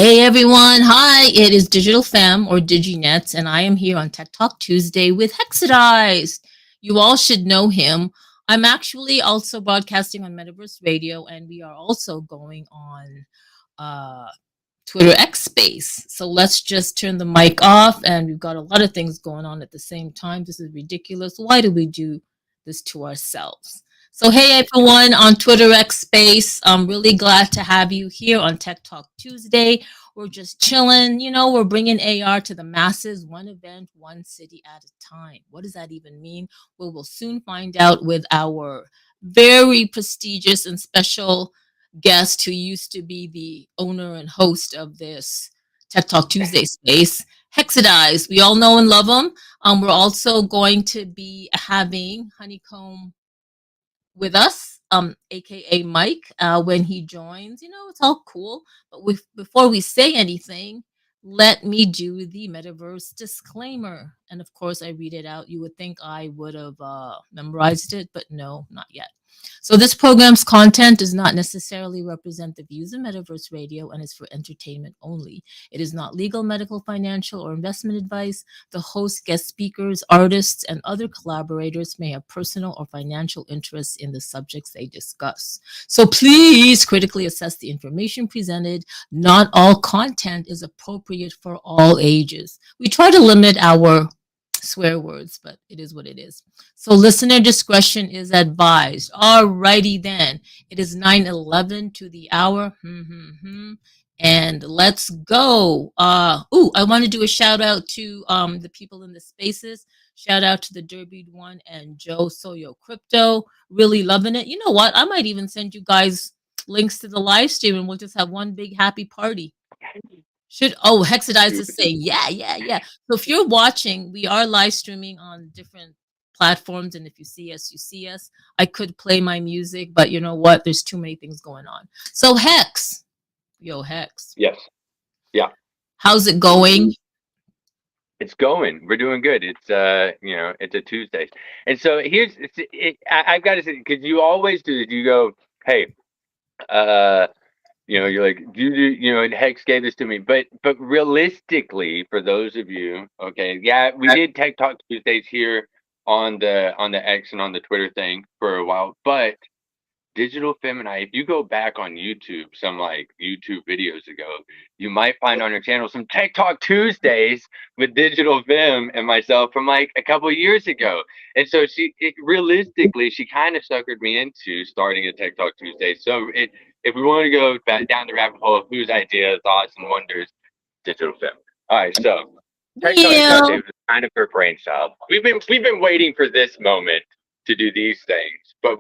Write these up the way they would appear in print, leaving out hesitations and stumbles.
Hey everyone, hi, it is Digital Femme or DigiNets, and I am here on Tech Talk Tuesday with Hexadized. You all should know him. I'm actually also broadcasting on Metaverse Radio, and we are also going on uh, Twitter X Space. So let's just turn the mic off, and we've got a lot of things going on at the same time. This is ridiculous. Why do we do this to ourselves? So, hey everyone on Twitter X Space, I'm really glad to have you here on Tech Talk Tuesday. We're just chilling, we're bringing AR to the masses, one event, one city at a time. What does that even mean? Well, we'll soon find out with our very prestigious and special guest who used to be the owner and host of this Tech Talk Tuesday space, Hexadize. We all know and love him. We're also going to be having Honeycomb with us, aka Mike, when he joins. It's all cool. But before we say anything, let me do the metaverse disclaimer. And of course, I read it out. You would think I would have memorized it, but no, not yet. So this program's content does not necessarily represent the views of Metaverse Radio and is for entertainment only. It is not legal, medical, financial, or investment advice. The host, guest speakers, artists, and other collaborators may have personal or financial interests in the subjects they discuss. So please critically assess the information presented. Not all content is appropriate for all ages. We try to limit our swear words, but it is what it is. So listener discretion is advised. Alrighty then. It is 9:11 to the hour. And let's go. I want to do a shout out to the people in the spaces. Shout out to the Derby One and Joe Soyo Crypto. Really loving it. You know what? I might even send you guys links to the live stream and we'll just have one big happy party. Hexadize is saying, yeah. So if you're watching, we are live streaming on different platforms, and if you see us, you see us. I could play my music, but you know what? There's too many things going on. So Hex, Hex. Yes. Yeah. How's it going? It's going. We're doing good. It's it's a Tuesday, and so I've got to say, because you always do it. You go, hey, you're like, and Hex gave this to me, but realistically, for those of you, okay, yeah, we did Tech Talk Tuesdays here on the X and on the Twitter thing for a while, but Digital Femini, if you go back on YouTube, some like YouTube videos ago, you might find on her channel some Tech Talk Tuesdays with Digital Fem and myself from like a couple of years ago. And so realistically, she kind of suckered me into starting a Tech Talk Tuesday. So if we want to go back down the rabbit hole of whose idea, thoughts, and wonders, Digital Fem. All right, so Tech Talk Tuesday was kind of her brainchild. We've been waiting for this moment to do these things, but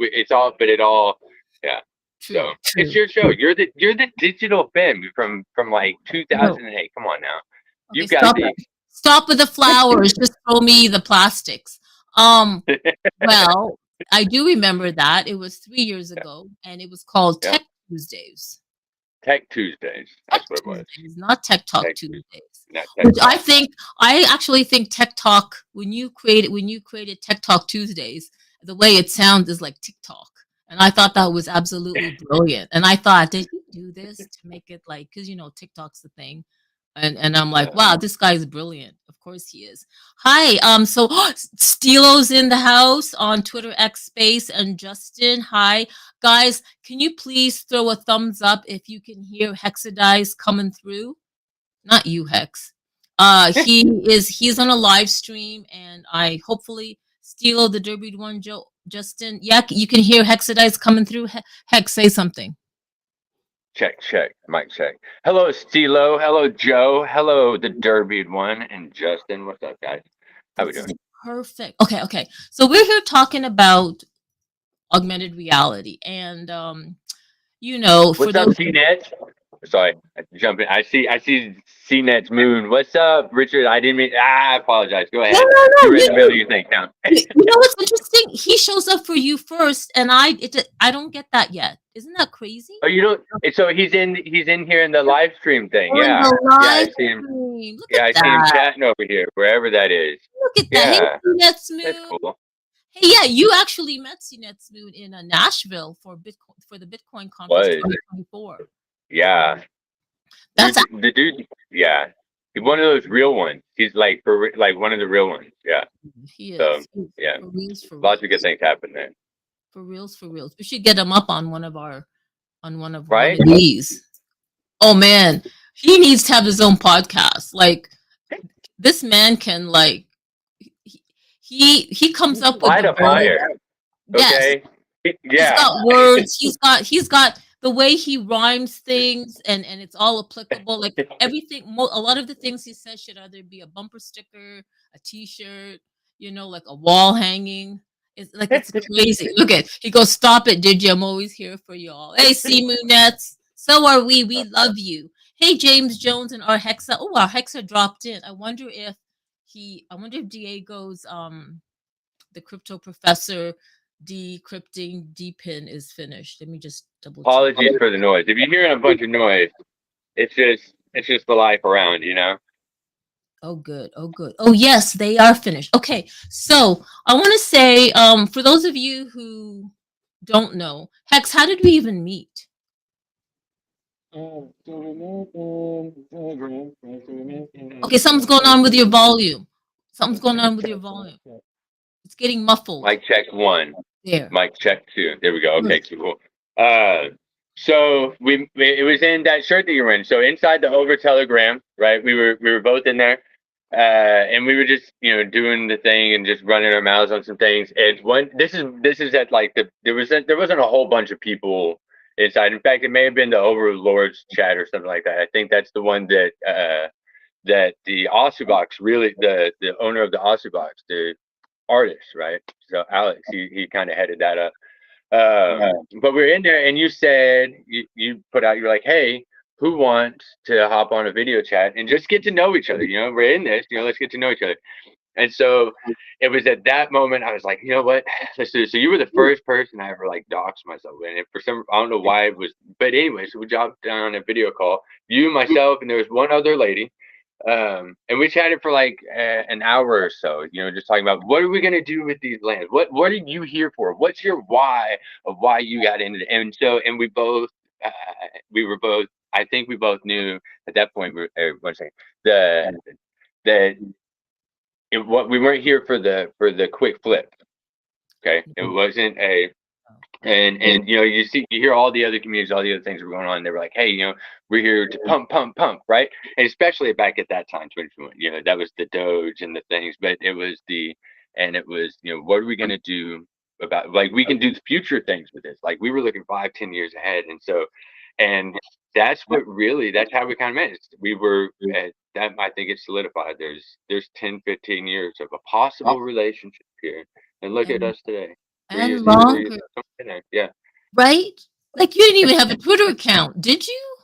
yeah. So it's your show. You're the Digital Femme from like 2008. Come on now, you've got these. Stop with the flowers. Just throw me the plastics. Well, I do remember that it was 3 years ago, and it was called Tech Tuesdays. Tech Tuesdays. That's what it was. Not Tech Talk Tuesdays. Which I actually think Tech Talk, when you created Tech Talk Tuesdays, the way it sounds is like TikTok. And I thought that was absolutely brilliant. And I thought, did you do this to make it like, because TikTok's the thing. And I'm like, wow, this guy's brilliant. Of course he is. Hi. So Stilo's in the house on Twitter X Space, and Justin. Hi. Guys, can you please throw a thumbs up if you can hear Hexadize coming through? Not you, Hex. He's on a live stream, and I hopefully Stilo, the Derby One, Joe, Justin. Yeah, you can hear Hexadize coming through. Hex, say something. Check. Mic check. Hello, Stilo. Hello, Joe. Hello, the Derby One and Justin. What's up, guys? How we doing? Perfect. Okay. So we're here talking about augmented reality, and what's up, CNET? Sorry, jump in. I see CNET's moon. What's up, Richard? I didn't mean. I apologize. Go ahead. No. You think now? You know what's interesting? He shows up for you first, and I don't get that yet. Isn't that crazy? Oh, you don't. So he's in here in the live stream thing. Yeah, I see him. I see him chatting over here, wherever that is. Look at that. Yeah, hey, that's cool. Hey, yeah, you actually met CNET's moon in Nashville for the Bitcoin conference 2024. Yeah. That's The dude, yeah, he's one of those real ones. He's like like one of the real ones. Yeah. he So is. yeah, For reals, for lots of good reals. things happen there. For reals, for reals. We should get him up on one of Right? these. Oh man, he needs to have his own podcast. Like this man can like he he comes up with Light the a fire. words. Yes, Okay. he's Yeah. got words. He's got the way he rhymes things, and it's all applicable. Like everything, a lot of the things he says should either be a bumper sticker, a T-shirt, like a wall hanging. It's crazy. Look at he goes. Stop it, did you? I'm always here for y'all. Hey, Seamoonettes. So are we. We love you. Hey, James Jones and our Hexa. Oh, our Hexa dropped in. I wonder if Diego's the crypto professor decrypting DPIN is finished. Let me just double check. Apologies for the noise. If you're hearing a bunch of noise, it's just the life around, you know. Oh, good. Oh, good. Oh, yes, they are finished. Okay, so I want to say, for those of you who don't know, Hex, how did we even meet? Okay, something's going on with your volume. Something's going on with your volume. It's getting muffled. Mic check 1. There. Mic check 2. There we go. Okay, cool. So it was in that shirt that you were in. So inside the over telegram, right? We were both in there, and we were just doing the thing and just running our mouths on some things. And this is at like there wasn't a whole bunch of people inside. In fact, it may have been the Overlord's chat or something like that. I think that's the one that the Aussubox really the owner of the Aussubox, the artist, right? So Alex, he kind of headed that up. But we're in there, and you said you put out, you're like, hey, who wants to hop on a video chat and just get to know each other? We're in this, let's get to know each other. And so it was at that moment I was like, you know what? Let's do this. So you were the first person I ever like doxed myself with. And for some, I don't know why it was, but anyway, so we jumped on a video call, you, myself, and there was one other lady. And we chatted for like an hour or so, just talking about what are we going to do with these lands? What are you here for? What's your why of why you got into it? And so, and we were both, I think we both knew at that point, one second, that what we weren't here for the quick flip. Okay. It wasn't and you hear all the other communities, all the other things that were going on. They were like, hey, we're here to pump, right? And especially back at that time, 2021, that was the Doge and the things, but it was what are we gonna do about, like, we can do the future things with this. Like, we were looking 5-10 years ahead, and that's how we kind of met. We were at that. I think it's solidified. There's 10-15 years of a possible relationship here, and look at us today. And longer. Yeah. Right? Like you didn't even have a Twitter account, did you?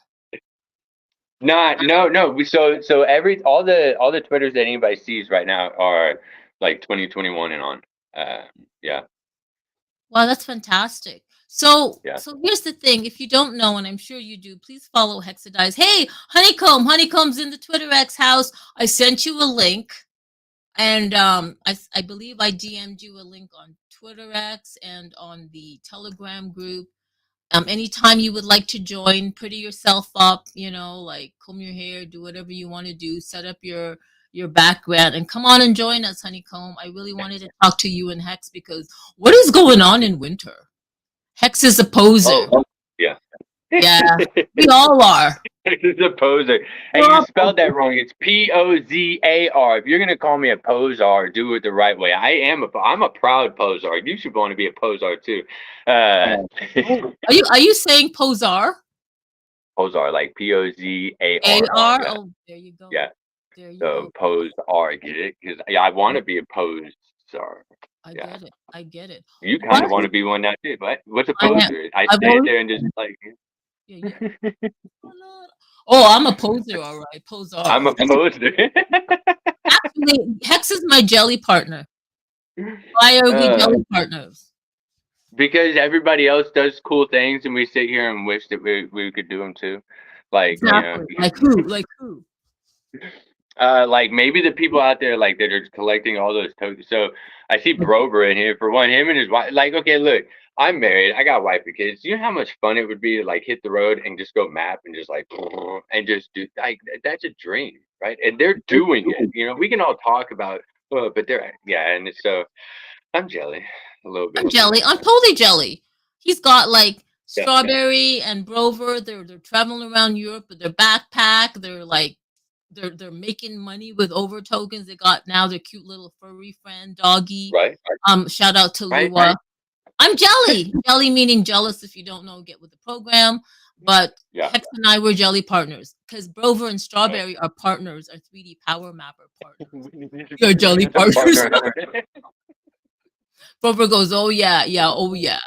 No. So all the Twitters that anybody sees right now are like 2021 and on. Yeah. Wow, that's fantastic. So, Yeah. so here's the thing. If you don't know, and I'm sure you do, please follow Hexadize. Hey, Honeycomb's in the Twitter X house. I sent you a link. And I believe I DM'd you a link on Twitter X and on the Telegram group. Anytime you would like to join, pretty yourself up, like comb your hair, do whatever you want to do, set up your background, and come on and join us, Honeycomb. I really wanted to talk to you and Hex because what is going on in winter? Hex is a poser. Yeah. Yeah, we all are. It's a poser. Hey, you spelled that wrong. It's Pozar. If you're gonna call me a posar, do it the right way. I'm a proud posar. You should want to be a posar too. Are you saying posar? Posar, like Pozar. A-R? Yeah. Oh, there you go. Yeah. There you go. Posar, get it? Because I want to be a posar. I get it. You kind of want to be one now too, but what's a poser? I stay there and just like. Yeah. Oh, I'm a poser, all right. Posar. I'm a poser. Actually, Hex is my jelly partner. Why are we jelly partners? Because everybody else does cool things, and we sit here and wish that we could do them too. Like, exactly. Like who? Like who? Like maybe the people out there like that are collecting all those tokens. So I see Brober in here for one. Him and his wife. Like, okay, look, I'm married. I got a wife and kids. You know how much fun it would be to like hit the road and just go map and just like and just do like that's a dream, right? And they're doing it. You know, we can all talk about, but they're yeah, and it's so I'm jelly a little I'm bit. jelly. I'm totally jelly. He's got like Yeah, Strawberry and Brover. They're traveling around Europe with their backpack. They're like they're making money with over tokens. They got now their cute little furry friend doggy. right, Shout out to right, Lua. I'm jelly. Jelly meaning jealous. If you don't know, get with the program. But yeah. Hex and I were jelly partners because Brover and Strawberry are partners, are 3D Power Mapper partners. You're jelly partners. Brover goes, oh yeah, yeah, oh yeah.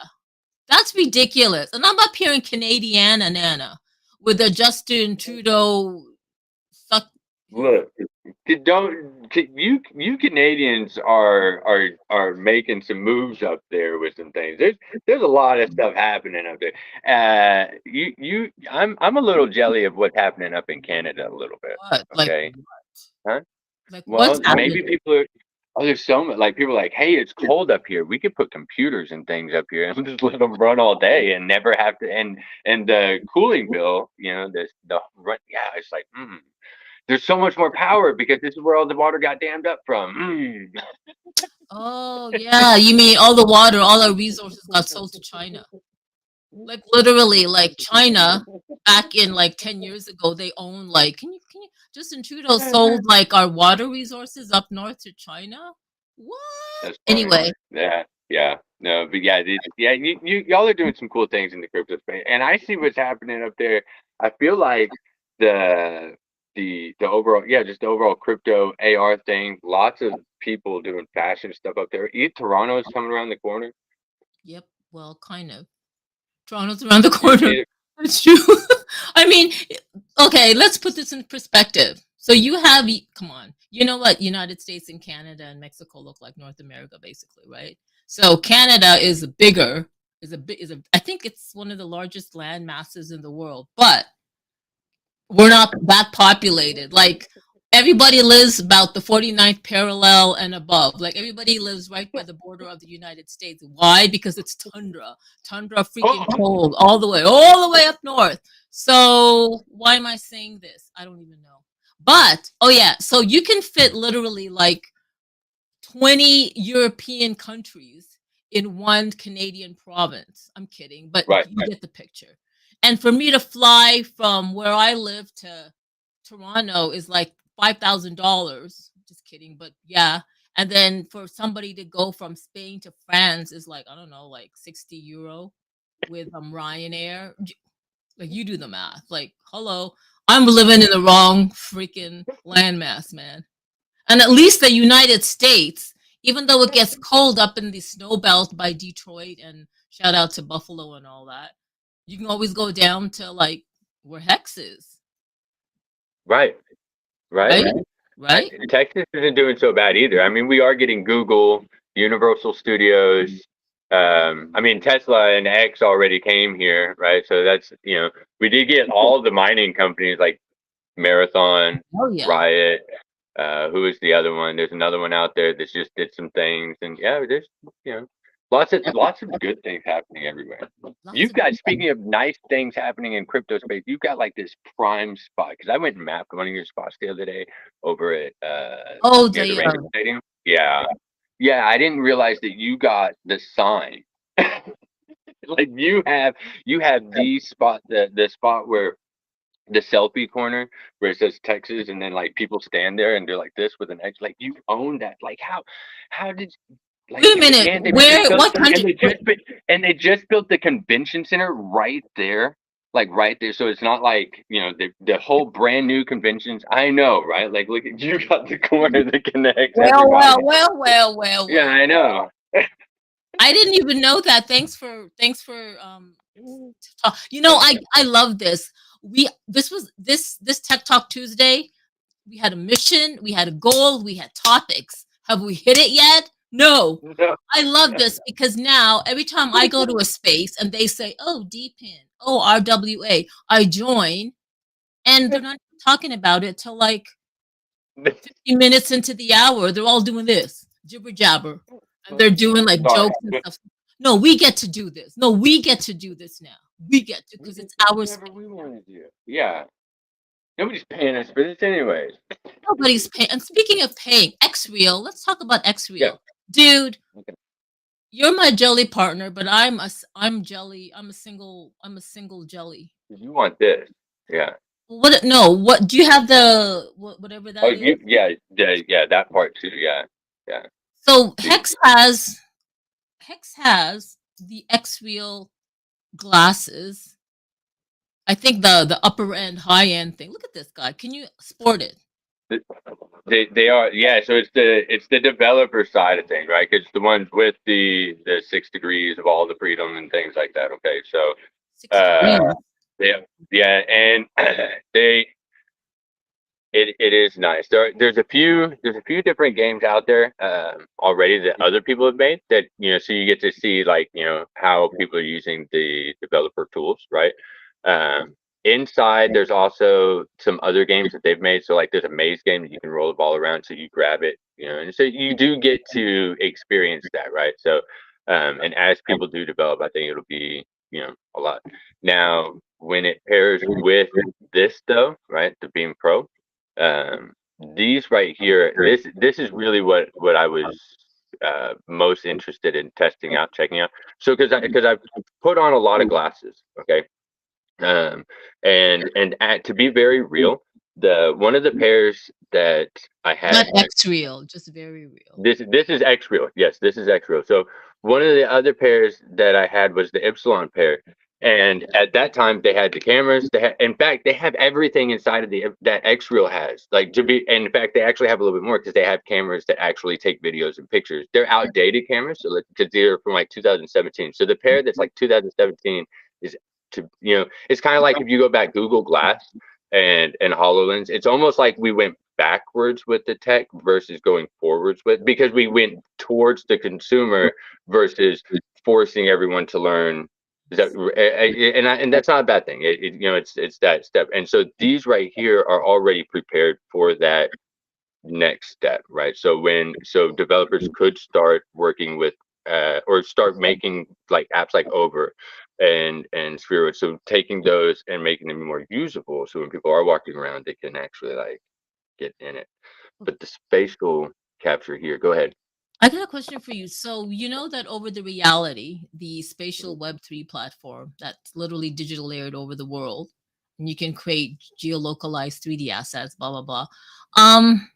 That's ridiculous. And I'm up here in Canadiana Nana with the Justin Trudeau suck. Look, you Canadians are making some moves up there with some things. There's a lot of stuff happening up there. I'm a little jelly of what's happening up in Canada a little bit. What? Okay, huh? Like what's Well, maybe happening? people are. Oh, there's so much. Like people are like, hey, it's cold up here. We could put computers and things up here and just let them run all day and never have to. And the cooling bill, you know, the run. Yeah, it's like, there's so much more power because this is where all the water got dammed up from. Oh yeah, you mean all the water, all our resources got sold to China. Like literally, like China back in like 10 years ago, they own like can you Justin Trudeau sold like our water resources up north to China? What? That's funny. Anyway, Yeah, yeah. No, but yeah, yeah. Y'all are doing some cool things in the crypto space, and I see what's happening up there. I feel like the the overall, yeah, just the overall crypto AR thing. Lots of people doing fashion stuff up there. Toronto's coming around the corner. yep, well, kind of. Toronto's around the You corner. see it? That's true. I mean, okay, let's put this in perspective. So you have, come on, you know what? United States and Canada and Mexico look like North America, basically, right? So Canada is bigger, I think it's one of the largest land masses in the world, but we're not that populated. Like everybody lives about the 49th parallel and above. Like everybody lives right by the border of the United States. Why? Because it's tundra. Tundra freaking Oh, cold all the way up north. So why am I saying this? I don't even know. But oh yeah, so you can fit literally like 20 European countries in one Canadian province. I'm kidding, but right. you get the picture. And for me to fly from where I live to Toronto is like $5,000. Just kidding, but yeah. And then for somebody to go from Spain to France is like, I don't know, like 60 euro with Ryanair. Like you do the math. Like, hello, I'm living in the wrong freaking landmass, man. And at least the United States, even though it gets cold up in the snow belt by Detroit and shout out to Buffalo and all that, you can always go down to like where Hex is, Right. Right. right? Right? Texas isn't doing so bad either. I mean, we are getting Google, Universal Studios. I mean, Tesla and X already came here, right? So that's, we did get all the mining companies like Marathon, Oh yeah. Riot. Who is the other one? There's another one out there that just did some things, and yeah, there's lots of good things happening everywhere. You've got, speaking of nice things happening in crypto space, you've got like this prime spot, because I went and mapped one of your spots the other day over at near the Ranger Stadium. Yeah, I didn't realize that you got the sign. Like you have the spot, the spot where the selfie corner where it says Texas, and then like people stand there and they're like this with an X. Like you own that. Like how did, like, Wait a minute. and Where? What country? they just built the convention center right there, like right there. So it's not like the whole brand new conventions. I know, right? Like look, at you got the corner that connects. Well. Yeah, I know. I didn't even know that. Thanks for I love this. This Tech Talk Tuesday. We had a mission, we had a goal, we had topics. Have we hit it yet? No. I love this because now every time I go to a space and they say, "Oh, DPIN, oh, RWA," I join, and they're not talking about it till like 50 minutes into the hour. They're all doing this jibber jabber, and they're doing like jokes and stuff. No, we get to do this. No, we get to do this now. We get to, We because can it's do our whatever space. we want to do. Yeah. Nobody's paying us for this anyways. Nobody's paying. And speaking of paying, X Real. Let's talk about X Yeah. Real, dude. Okay. You're my jelly partner, but I'm jelly. I'm a single jelly. You want this. Yeah. What? No. What do you have whatever Oh, that is? yeah, that part too. Yeah. Yeah. So The, Hex has the X Real glasses. I think the upper end, high end thing. Look at this guy. Can you sport it? the, they are, yeah. So it's the developer side of things, right? It's the ones with the 6 degrees of all the freedom and things like that. Okay, so 6 degrees. yeah, yeah, and they it is nice. There's a few different games out there already that other people have made that, so you get to see, like, how people are using the developer tools, right? Um, Inside there's also some other games that they've made. So like there's a maze game that you can roll the ball around, so you grab it, and so you do get to experience that, right? So and as people do develop, I think it'll be, a lot. Now when it pairs with this though, right, the Beam Pro, um, these right here, this is really what I was most interested in testing out, checking out. So because I've put on a lot of glasses, okay, um, and to be very real, the one of the pairs that I Not had, X Real, just very real. this is X Real. Yes, this is X Real. So one of the other pairs that I had was the Epsilon pair, and at that time they had the cameras. In fact, they have everything inside of the that X Real has. Like, to be, and in fact, they actually have a little bit more because they have cameras that actually take videos and pictures. They're outdated cameras, so because they're from like 2017. So the pair that's like 2017 is, it's kind of like if you go back Google Glass and HoloLens. It's almost like we went backwards with the tech versus going forwards with, because we went towards the consumer versus forcing everyone to learn. Is that, and that's not a bad thing. It's that step. And so these right here are already prepared for that next step, right? So developers could start working with or start making like apps like Over and Sphere. So taking those and making them more usable, so when people are walking around, they can actually like get in it. But the spatial capture here, go ahead. I got a question for you. So you know that over the reality, the spatial Web3 platform that's literally digital layered over the world, and you can create geolocalized 3D assets, blah blah blah. Um,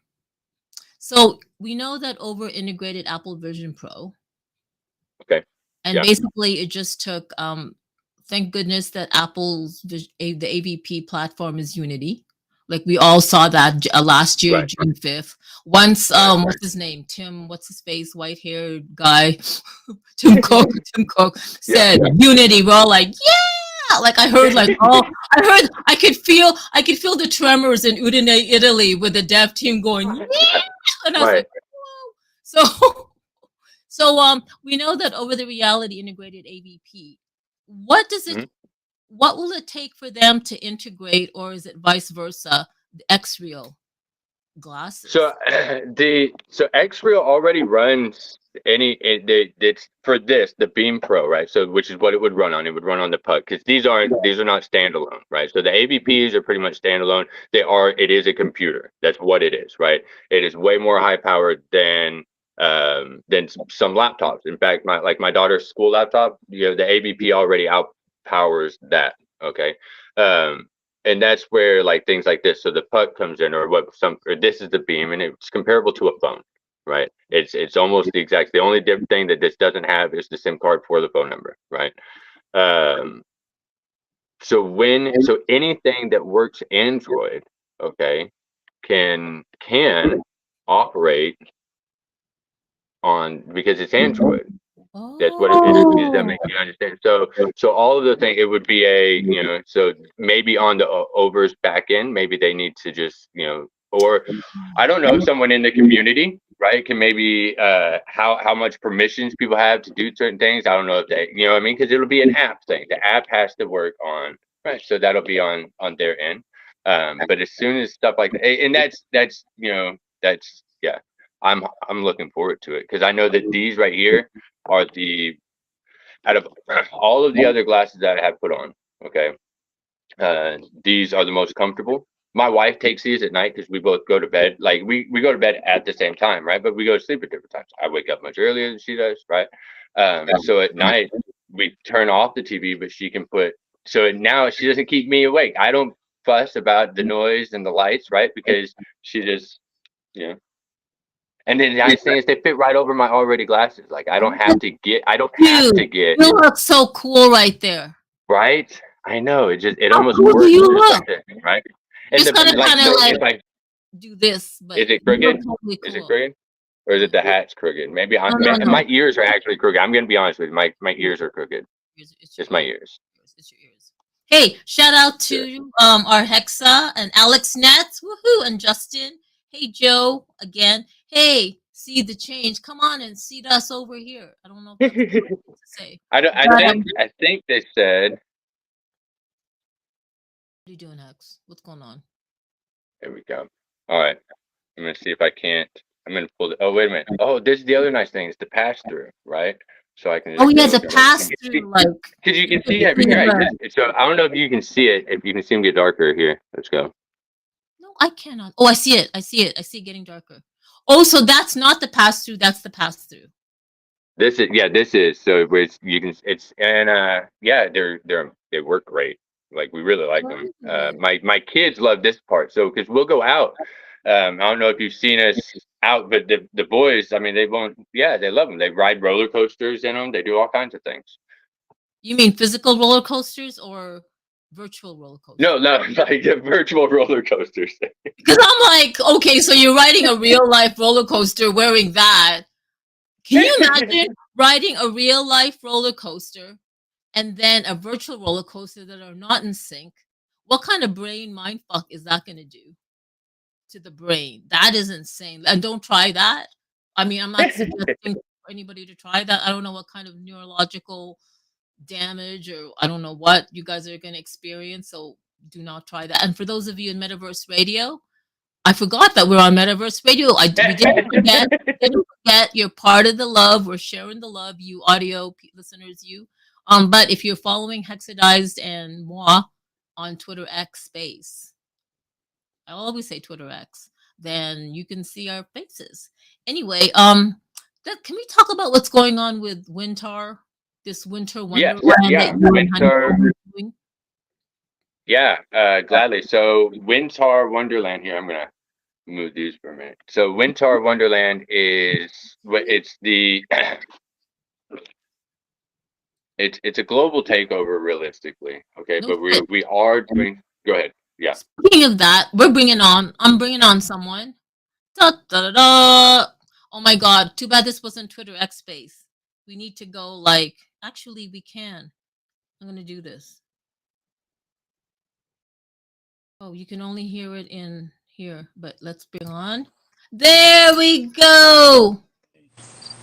so we know that over integrated Apple Vision Pro, Okay. and Yeah. basically it just took thank goodness that the AVP platform is Unity. Like we all saw that last year, Right. June 5th. Once Right. what's his name, Tim, what's his face, white haired guy, Tim Cook Yeah. said Unity, we're all like, yeah. Like I heard, like, oh, I could feel the tremors in Udine, Italy, with the dev team going, yeah. And I was Right. like, whoa. So so we know that over the reality integrated AVP, what does it Mhm. what will it take for them to integrate, or is it vice versa, the X-Real So glasses? so Xreal already runs it's for this, the Beam Pro, right? So which is what it would run on. It would run on the Puck, because these are not standalone, right? So the AVPs are pretty much standalone. It is a computer. That's what it is, right? It is way more high powered than some laptops. In fact, my daughter's school laptop, the AVP already outpowers that. Okay. Um, and that's where like things like this, so the puck comes in, or this is the beam, and it's comparable to a phone, right? It's almost the only different thing that this doesn't have is the SIM card for the phone number, right? um so anything that works Android, okay, can operate on, because it's Android. That's what it is. Does that Oh, make you understand? So all of the thing, it would be so maybe on the Over's back end, maybe they need to just, or I don't know, someone in the community, right, can maybe how much permissions people have to do certain things. I don't know if they, what I mean, because it'll be an app thing. The app has to work on, right, so that'll be on their end. But as soon as stuff like that, and that's yeah, I'm looking forward to it, because I know that these right here are out of all of the other glasses that I have put on, okay, these are the most comfortable. My wife takes these at night because we both go to bed. Like we go to bed at the same time, right? But we go to sleep at different times. I wake up much earlier than she does, right? So at night we turn off the TV, but she can put. So now she doesn't keep me awake. I don't fuss about the noise and the lights, right? Because she just, you know. And then the nice thing is they fit right over my already glasses. Like I don't have to get. I don't have Dude, to get. you look so cool right there. Right? I know. It How almost cool do works you just look? like that, right? And Just the gotta like kind of so like if I do this, but is it you look crooked? totally Is it cool. crooked? Or is it the hat's crooked? Maybe No, no, no. my ears are actually crooked. I'm gonna be honest with you. My ears are crooked. It's your It's my ears. ears. It's your ears. Hey, shout out Sure. to our Hexa and Alex Nets, woohoo, and Justin. Hey Joe, again. Hey, see the change. Come on and seat us over here. I don't know if that's what I to say. I don't But, I think they said what are you doing, Hex? What's going on? there we go. All right. I'm gonna see if I can't. I'm gonna pull the. Oh wait a minute. Oh, this is the other nice thing. It's the pass through, right? So I can Oh, just he has go a pass because through, like you can see every here. So I don't know if you can see it. If you can see them get darker here. Let's go. no, I cannot. Oh, I see it. I see it. I see it getting darker. Oh, so that's not the pass through. That's the pass through. This is this is so it's you can it's and yeah they work great. Like we really like them. My kids love this part. So because we'll go out. I don't know if you've seen us out, but the boys, I mean, they won't. Yeah, they love them. They ride roller coasters in them. They do all kinds of things. You mean physical roller coasters or virtual roller coasters? No, no, like the virtual roller coasters. Because I'm like, okay, so you're riding a real life roller coaster wearing that. Can you imagine riding a real life roller coaster and then a virtual roller coaster that are not in sync? What kind of brain mind fuck is that going to do to the brain? That is insane. And don't try that. I mean, I'm not suggesting for anybody to try that. I don't know what kind of neurological damage or I don't know what you guys are going to experience. So do not try that. And for those of you in Metaverse Radio, I forgot that we're on Metaverse Radio. We didn't forget. Didn't forget. You're part of the love. We're sharing the love, you audio listeners. You. But if you're following Hexadized and moi on Twitter X Space, I always say Twitter X, then you can see our faces. Anyway, can we talk about what's going on with WintAR, this winter Yes, wonderland yeah, that you and winter. Honeycomb are doing? Yeah, gladly. So WintAR WondeARland here. I'm gonna move these for a minute. So WintAR WondeARland is what it's the it's a global takeover realistically. Okay, No but shit. we are doing. Go ahead. Yeah. Speaking of that, I'm bringing on someone. Da, da, da, da. Oh my god, too bad this wasn't Twitter X Space. We need to go like, actually, we can. I'm going to do this. Oh, you can only hear it in here, but let's bring on. There we go.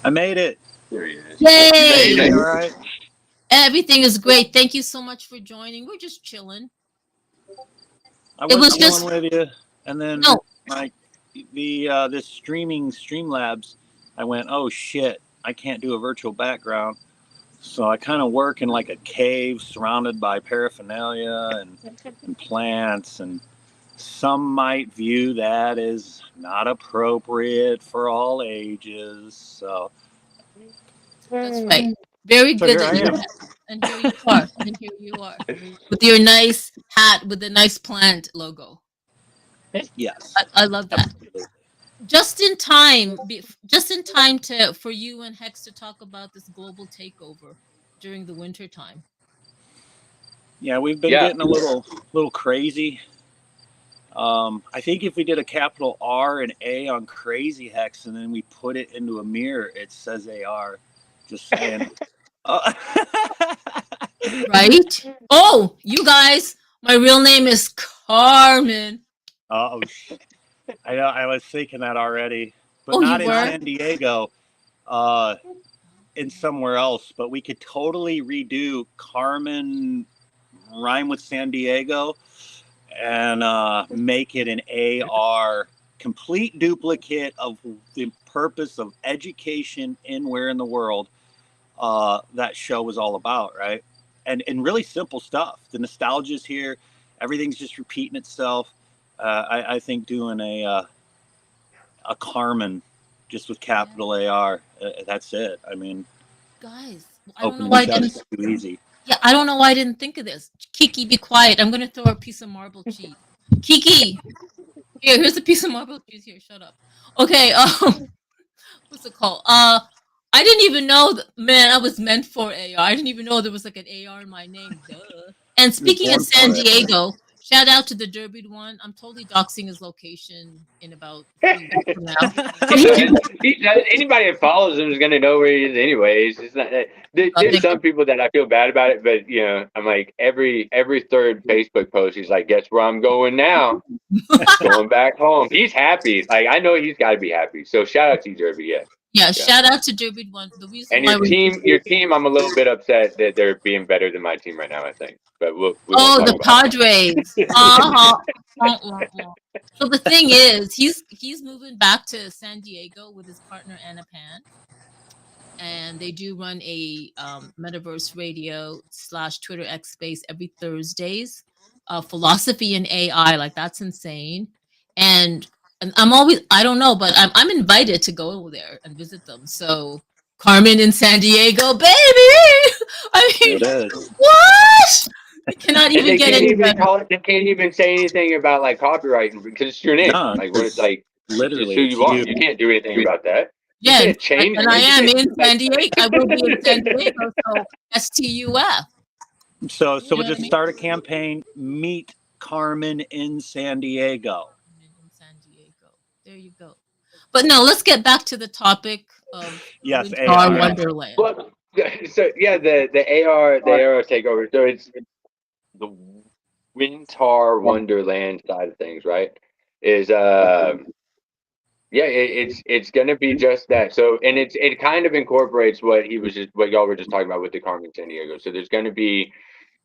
I made it. There he is. Yay. All right. Everything is great. Thank you so much for joining. We're just chilling. I It was was just chilling with you, and then no. like this streaming Streamlabs, I went, oh shit, I can't do a virtual background, so I kind of work in like a cave surrounded by paraphernalia and plants, and some might view that as not appropriate for all ages. So That's right. Very so good here that I you am. have. And here you are. And here you are. With your nice hat with the nice plant logo. Yes, I love that. absolutely. Just in time to for you and Hex to talk about this global takeover during the winter time. Yeah, we've been Yeah. getting a little crazy. I think if we did a capital R and A on Crazy Hex and then we put it into a mirror, it says AR. Just saying. Right? Oh, you guys, my real name is Carmen. Oh, I know. I was thinking that already, but Oh, you not in were? San Diego. In somewhere else. But we could totally redo Carmen rhyme with San Diego and make it an AR complete duplicate of the purpose of education anywhere in the world. that show was all about, right? And really simple stuff. The nostalgia's here. Everything's just repeating itself. I think doing a Carmen just with capital AR, that's it. I mean, Guys, I don't know opening why I shot didn't. is too easy. Yeah, I don't know why I didn't think of this. Kiki, be quiet. I'm gonna throw a piece of marble cheese. Kiki, here's a piece of marble cheese. Here, shut up. Okay. What's it called? I didn't even know man, I was meant for AR. I didn't even know there was like an AR in my name. Duh. And speaking of born San for it. Diego, shout out to the Derby one. I'm totally doxing his location in about 3 weeks from now. Anybody that follows him is going to know where he is anyways. It's not there's some people that I feel bad about it, but you know, I'm like every third Facebook post, he's like, guess where I'm going now? Going back home. He's happy. Like I know he's got to be happy. So shout out to you, Derby. Yeah. Yeah, shout out to Derby one. The reason And why your team, I'm a little bit upset that they're being better than my team right now, I think. But we oh, won't the talk about Padres. So the thing is, he's moving back to San Diego with his partner Anna Pan, and they do run a Metaverse Radio / Twitter X Space every Thursdays. Philosophy and AI, like that's insane. And I'm always, I don't know, but I'm invited to go there and visit them. So Carmen in San Diego, baby. I mean, It is. what? You cannot even they get can't any even better. call it. They can't even say anything about like copyright because it's your name. No, Like when it's it's like literally, it's who it's you are. you. You can't do anything about that. You Yeah, can't change and I am anything. in San Diego. I will be in San Diego, so STUF. So You know we'll what I just mean? start a campaign. Meet Carmen in San Diego. In San Diego. There you go. But no, let's get back to the topic of Yes, WintAR AR. Wonderland. Well, so yeah, the AR takeover. So it's the WintAR WondeARland side of things, right? Is yeah, it's gonna be just that. So and it kind of incorporates what y'all were just talking about with the Carmen San Diego. So there's gonna be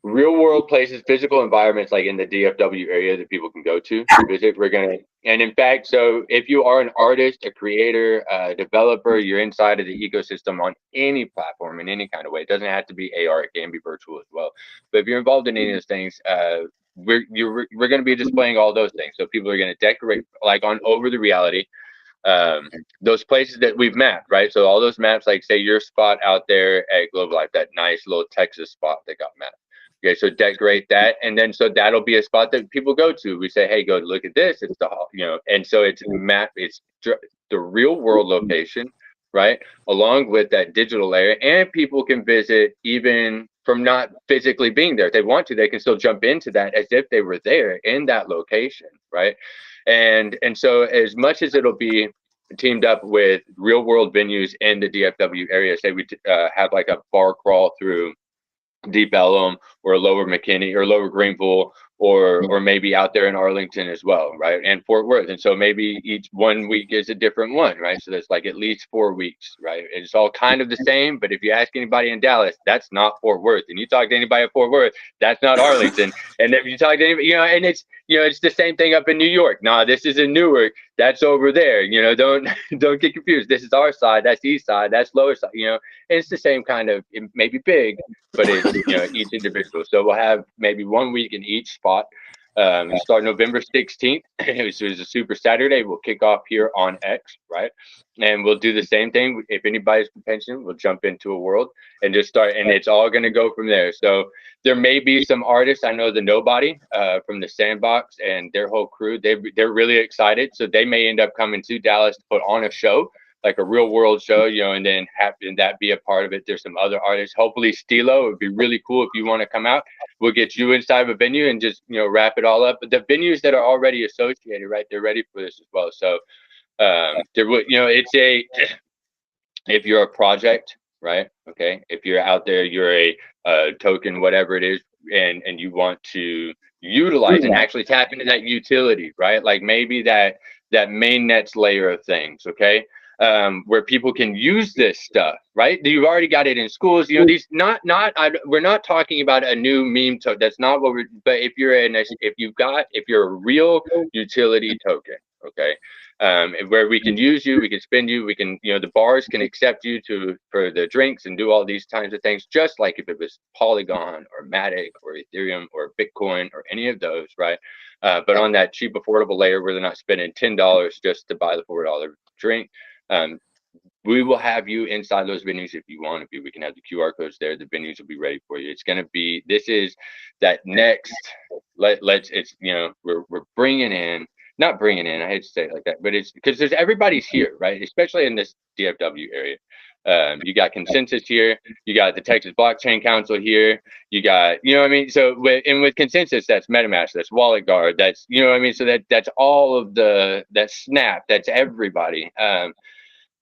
real world places, physical environments like in the DFW area that people can go to visit. And in fact, so if you are an artist, a creator, a developer, you're inside of the ecosystem on any platform in any kind of way. It doesn't have to be AR; it can be virtual as well. But if you're involved in any of those things, we're going to be displaying all those things. So people are going to decorate like on Over the Reality. Those places that we've mapped, right? So all those maps, like say your spot out there at Global Life, that nice little Texas spot that got mapped. Okay, so decorate that, and then so that'll be a spot that people go to. We say, hey, go look at this. It's and so it's map. It's the real world location, right? Along with that digital layer, and people can visit even from not physically being there. If they want to, they can still jump into that as if they were there in that location, right? And so as much as it'll be teamed up with real world venues in the DFW area, say we have like a bar crawl through Deep Ellum or Lower McKinney or Lower Greenville or maybe out there in Arlington as well, right? And Fort Worth. And so maybe each 1 week is a different one, right? So that's like at least 4 weeks, right? It's all kind of the same, but if you ask anybody in Dallas, that's not Fort Worth. And you talk to anybody at Fort Worth, that's not Arlington. And if you talk to anybody, and it's it's the same thing up in New York. Nah, this is in Newark. That's over there. Don't get confused. This is our side. That's east side. That's lower side. It's the same kind of. It may be big, but it's each individual. So we'll have maybe 1 week in each spot. We start November 16th. It was a Super Saturday. We'll kick off here on X, right? And we'll do the same thing. If anybody's potential, we'll jump into a world and just start. And it's all going to go from there. So there may be some artists. I know the Nobody from the Sandbox and their whole crew. They're really excited. So they may end up coming to Dallas to put on a show, like a real world show, and then have that be a part of it. There's some other artists. Hopefully Stilo, it would be really cool if you want to come out. We'll get you inside of a venue and just, wrap it all up. But the venues that are already associated, right, they're ready for this as well. So there would, if you're a project, right? Okay. If you're out there, you're a token, whatever it is, and you want to utilize and actually tap into that utility, right? Like maybe that mainnets layer of things, okay? Where people can use this stuff, right? You've already got it in schools. These we're not talking about a new meme token. That's not what we're. But if you're a real utility token, okay, where we can use you, we can spend you, we can, the bars can accept you for the drinks and do all these kinds of things, just like if it was Polygon or Matic or Ethereum or Bitcoin or any of those, right? But on that cheap, affordable layer where they're not spending $10 just to buy the $4 drink. We will have you inside those venues if you want to be. We can have the QR codes there. The venues will be ready for you. It's going to be, this is that next, it's, we're bringing in, not bringing in, I hate to say it like that, but it's because everybody's here, right? Especially in this DFW area. You got Consensus here. You got the Texas Blockchain Council here. You got, So with Consensus, that's MetaMask, that's Wallet Guard, that's, So that's all of that Snap, that's everybody.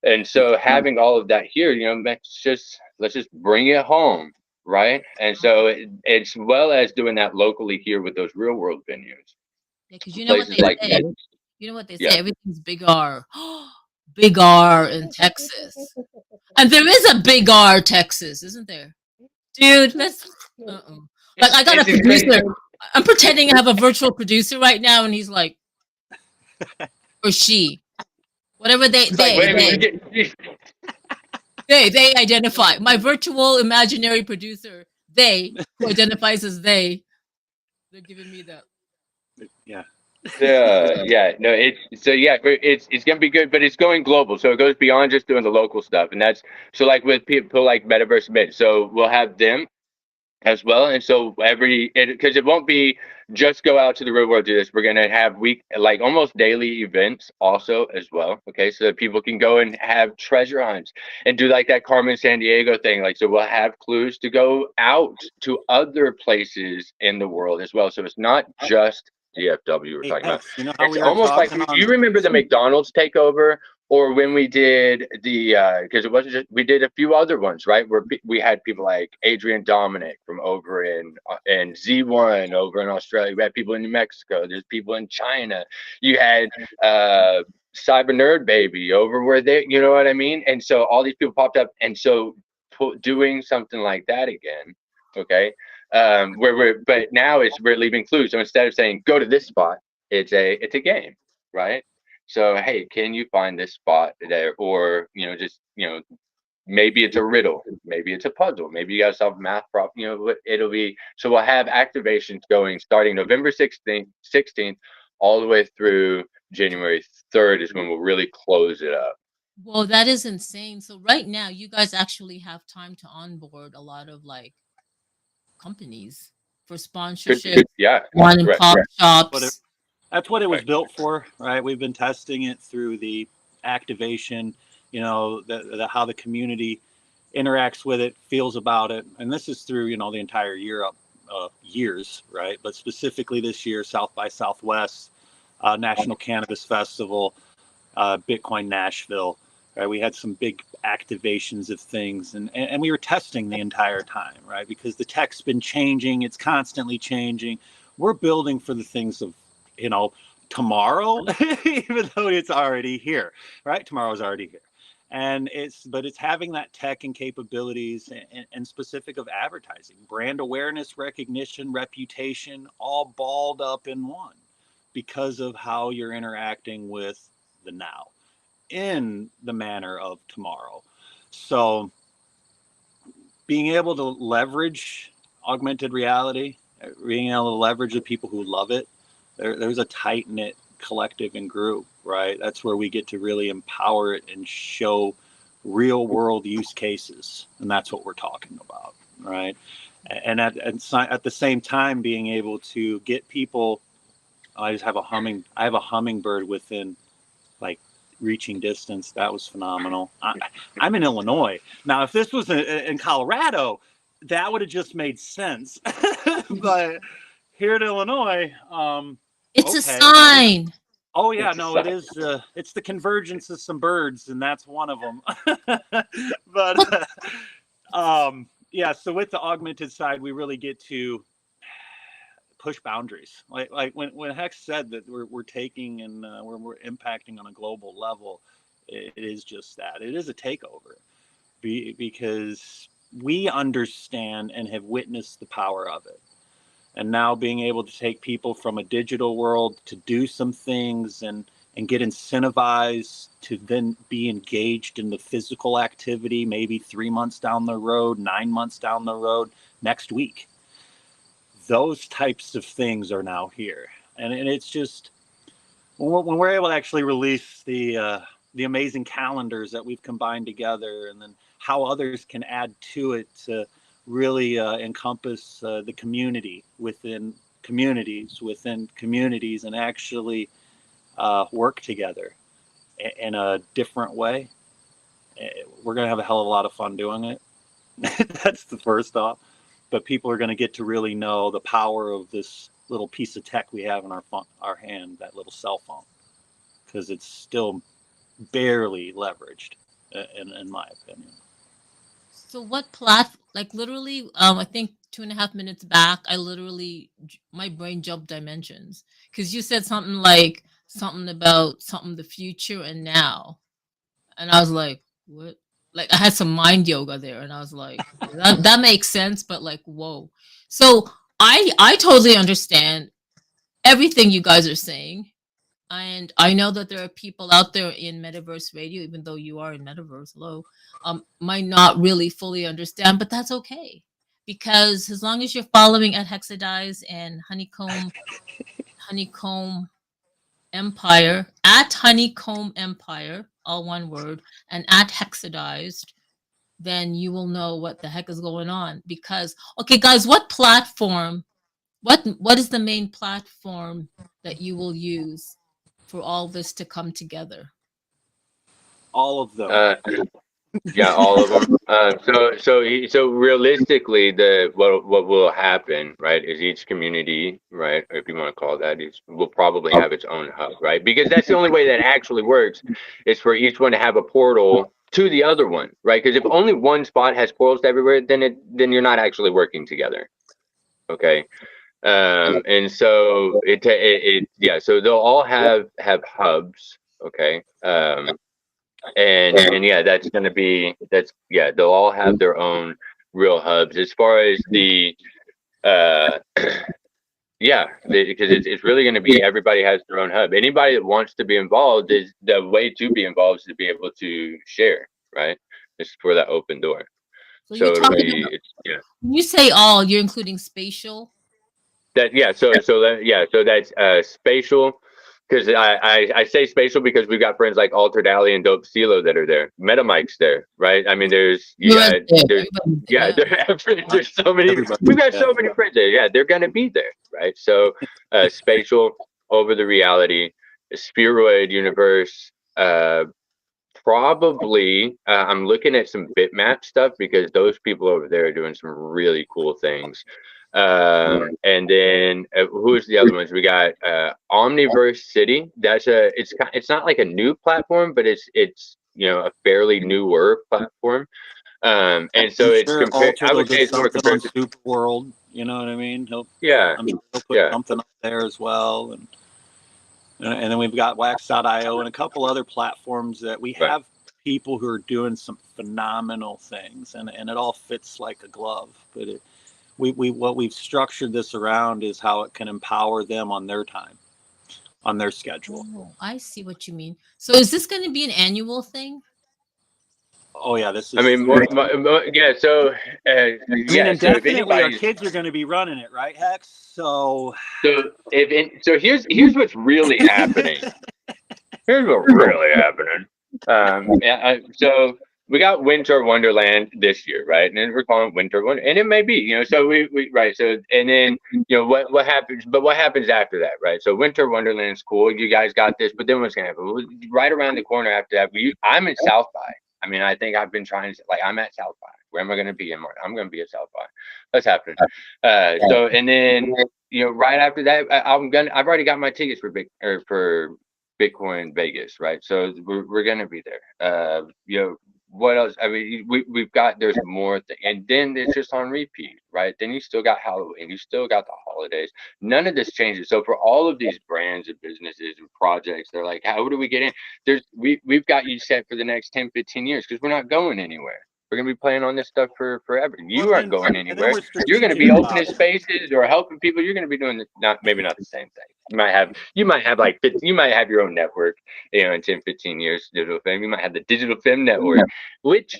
And so having all of that here, let's just bring it home, right? And so it's well as doing that locally here with those real world venues. Yeah, because you know what they say. You know what they say. Yeah. Everything's big R, big R in Texas, and there is a big R Texas, isn't there, dude? That's like I got a producer. I'm pretending I have a virtual producer right now, and he's like, or she. Whatever they identify. My virtual imaginary producer, who identifies as they're giving me that. Yeah. No, it's gonna be good, but it's going global, so it goes beyond just doing the local stuff, and that's so like with people like Metaverse Mint, so we'll have them as well, and so because it won't be just go out to the real world, do this. We're gonna have almost daily events also as well, okay, so that people can go and have treasure hunts and do like that Carmen Sandiego thing, so we'll have clues to go out to other places in the world as well, so it's not just DFW we're talking about. It's almost like, do you remember the McDonald's takeover? Or when we did because it wasn't just, we did a few other ones, right? Where we had people like Adrian Dominic from over in Z1 over in Australia. We had people in New Mexico. There's people in China. You had Cyber Nerd Baby over where they, you know what I mean? And so all these people popped up. And so doing something like that again, okay? But now we're leaving clues. So instead of saying go to this spot, it's a game, right? So, hey, can you find this spot there? Or, maybe it's a riddle, maybe it's a puzzle, maybe you got to solve a math problem, it'll be, so we'll have activations going starting November 16th, all the way through January 3rd is when we'll really close it up. Well, that is insane. So right now you guys actually have time to onboard a lot of companies for sponsorship. Yeah. Pop shops. That's what it was built for, right? We've been testing it through the activation, how the community interacts with it, feels about it. And this is through, the entire years, right? But specifically this year, South by Southwest, National Cannabis Festival, Bitcoin Nashville, right? We had some big activations of things and we were testing the entire time, right? Because the tech's been changing, it's constantly changing. We're building for the things of, tomorrow, even though it's already here, right? Tomorrow's already here. And it's having that tech and capabilities and specific of advertising, brand awareness, recognition, reputation, all balled up in one because of how you're interacting with the now in the manner of tomorrow. So being able to leverage augmented reality, being able to leverage the people who love it, there's a tight-knit collective and group, right? That's where we get to really empower it and show real world use cases. And that's what we're talking about, right? And at the same time, being able to get people, I have a hummingbird within reaching distance. That was phenomenal. I'm in Illinois. Now, if this was in Colorado, that would have just made sense. But here in Illinois, it's a sign. Oh yeah, no, it is. It's the convergence of some birds, and that's one of them. But yeah. So with the augmented side, we really get to push boundaries. Like when Hex said that we're taking and we're impacting on a global level, it is just that. It is a takeover, because we understand and have witnessed the power of it. And now being able to take people from a digital world to do some things and and get incentivized to then be engaged in the physical activity, maybe 3 months down the road, 9 months down the road, next week. Those types of things are now here. And it's just, when we're able to actually release the amazing calendars that we've combined together, and then how others can add to it to really encompass the community within communities, and actually work together in a different way, we're going to have a hell of a lot of fun doing it. That's the first off. But people are going to get to really know the power of this little piece of tech we have in our hand, that little cell phone, because it's still barely leveraged, in my opinion. So what like literally, I think 2.5 minutes back, my brain jumped dimensions because you said something like something about something the future and now, and I was like, what? Like I had some mind yoga there, and I was like, that makes sense, but like, whoa. So I totally understand everything you guys are saying. And I know that there are people out there in Metaverse Radio, even though you are in Metaverse, hello, might not really fully understand, but that's okay. Because as long as you're following at Hexadize and Honeycomb Empire, at Honeycomb Empire, all one word, and at Hexadized, then you will know what the heck is going on. Because, okay, guys, what is the main platform that you will use for all this to come together? All of them. Yeah, all of them. So realistically, what will happen, right, is each community, right, if you want to call that, will probably have its own hub, right? Because that's the only way that actually works, is for each one to have a portal to the other one, right? Because if only one spot has portals everywhere, then you're not actually working together. Okay. And so yeah, so they'll all have hubs. Okay. And yeah, they'll all have their own real hubs. As far as the yeah, because it's really going to be, everybody has their own hub. Anybody that wants to be involved, is the way to be involved is to be able to share, right? It's for that open door. So So you're it'll talking be, about, yeah. when you say all, you're including spatial. So that's spatial, because I say spatial because we've got friends like Altered Alley and Dope Stilo that are there. MetaMike's there, right? I mean, there's there's so many. We've got so many friends there. Yeah, they're gonna be there, right? So spatial, over the reality, spheroid universe. Probably I'm looking at some bitmap stuff, because those people over there are doing some really cool things. And then who's the other ones? We got Omniverse City. It's not like a new platform, but it's a fairly newer platform. And so it's sure compared. I would say it's more compared to Super World. You know what I mean? He'll put something up there as well, and then we've got Wax.io and a couple other platforms that we have people who are doing some phenomenal things, and it all fits like a glove. But what we've structured this around is how it can empower them on their time, on their schedule. Oh, I see what you mean. So is this going to be an annual thing? Oh yeah, this is. I mean, yeah. So if anybody, our kids are going to be running it, right, Hex? So here's what's really happening. Here's what's really happening. So we got WintAR WondeARland this year, right? And then we're calling it WintAR Wonder, and it may be, so we right. So and then what happens? But what happens after that, right? So WintAR WondeARland is cool. You guys got this, but then what's gonna happen? Right around the corner after that, I'm in South by. I mean, I think I've been trying to, like, I'm at South by. Where am I going to be in March? I'm going to be at South by. That's happening. So, and then, right after that, I've already got my tickets for Bitcoin Vegas, right? So we're going to be there. What else? I mean, there's more and then it's just on repeat, right? Then you still got Halloween, you still got the holidays. None of this changes. So for all of these brands and businesses and projects, they're like, how do we get in? We've got you set for the next 10, 15 years, because we're not going anywhere. We're going to be playing on this stuff for forever. You Well, aren't going and then anywhere. we're You're going to strategic be about opening it. spaces or helping people. You're going to be doing maybe not the same thing. You might have like you might have your own network, in 10, 15 years, Digital Femme. You might have the Digital Femme network, which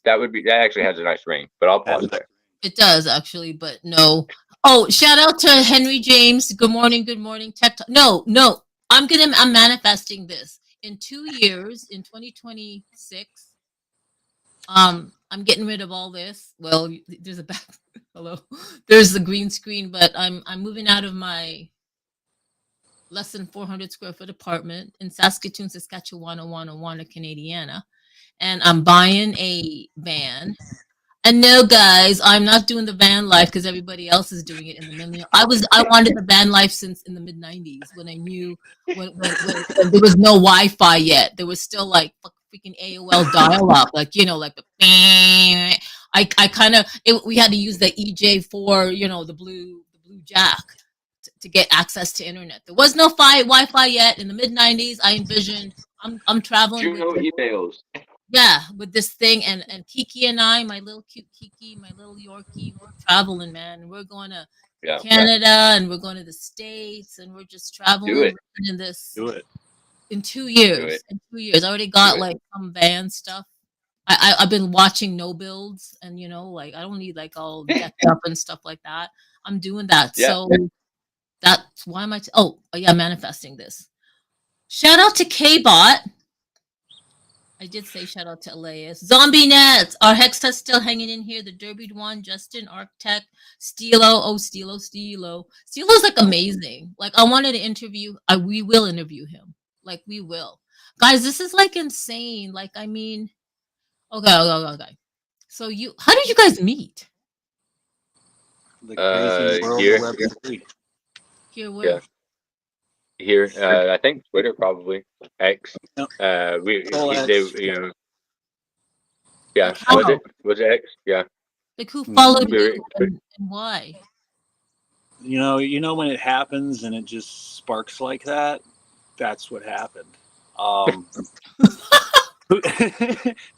that actually has a nice ring, but I'll pause there. It does actually, but no. Oh, shout out to Henry James. Good morning, Tech Talk. No. I'm manifesting this. In 2 years, in 2026, I'm getting rid of all this. Well, there's a back hello. There's the green screen, but I'm moving out of my less than 400 square foot apartment in Saskatoon, Saskatchewan, Awana, Canadiana, and I'm buying a van. And no, guys, I'm not doing the van life because everybody else is doing it in the millennial. I wanted the van life since in the mid '90s when I knew when there was no Wi-Fi yet. There was still like freaking AOL dial-up, like like the. I kind of we had to use the EJ4, the blue jack to get access to internet. There was no Wi-Fi yet in the mid '90s. I envisioned I'm traveling with. emails. Yeah, with this thing and Kiki and I, my little cute Kiki, my little Yorkie, we're traveling, man. We're going to Canada and we're going to the States and we're just traveling in this. Do it. In 2 years. In 2 years. I already got like some van stuff. I've been watching no builds and like I don't need like all decked up and stuff like that. I'm doing that. Yeah. So that's why am I manifesting this. Shout out to K-Bot. I did say shout out to Elias. Zombie Nets. Our Hexa still hanging in here. The Derby one, Justin, Architect, Stilo. Oh, Stilo. Stilo's like amazing. Like I wanted to interview. We will interview him. Like we will. Guys, this is like insane. Like I mean, okay. So how did you guys meet? The crazy world here, of Web3. Here where? Here, I think Twitter probably X. Yep. Yeah. Was it X? Yeah. Like who followed you and why? You know when it happens and it just sparks like that. That's what happened.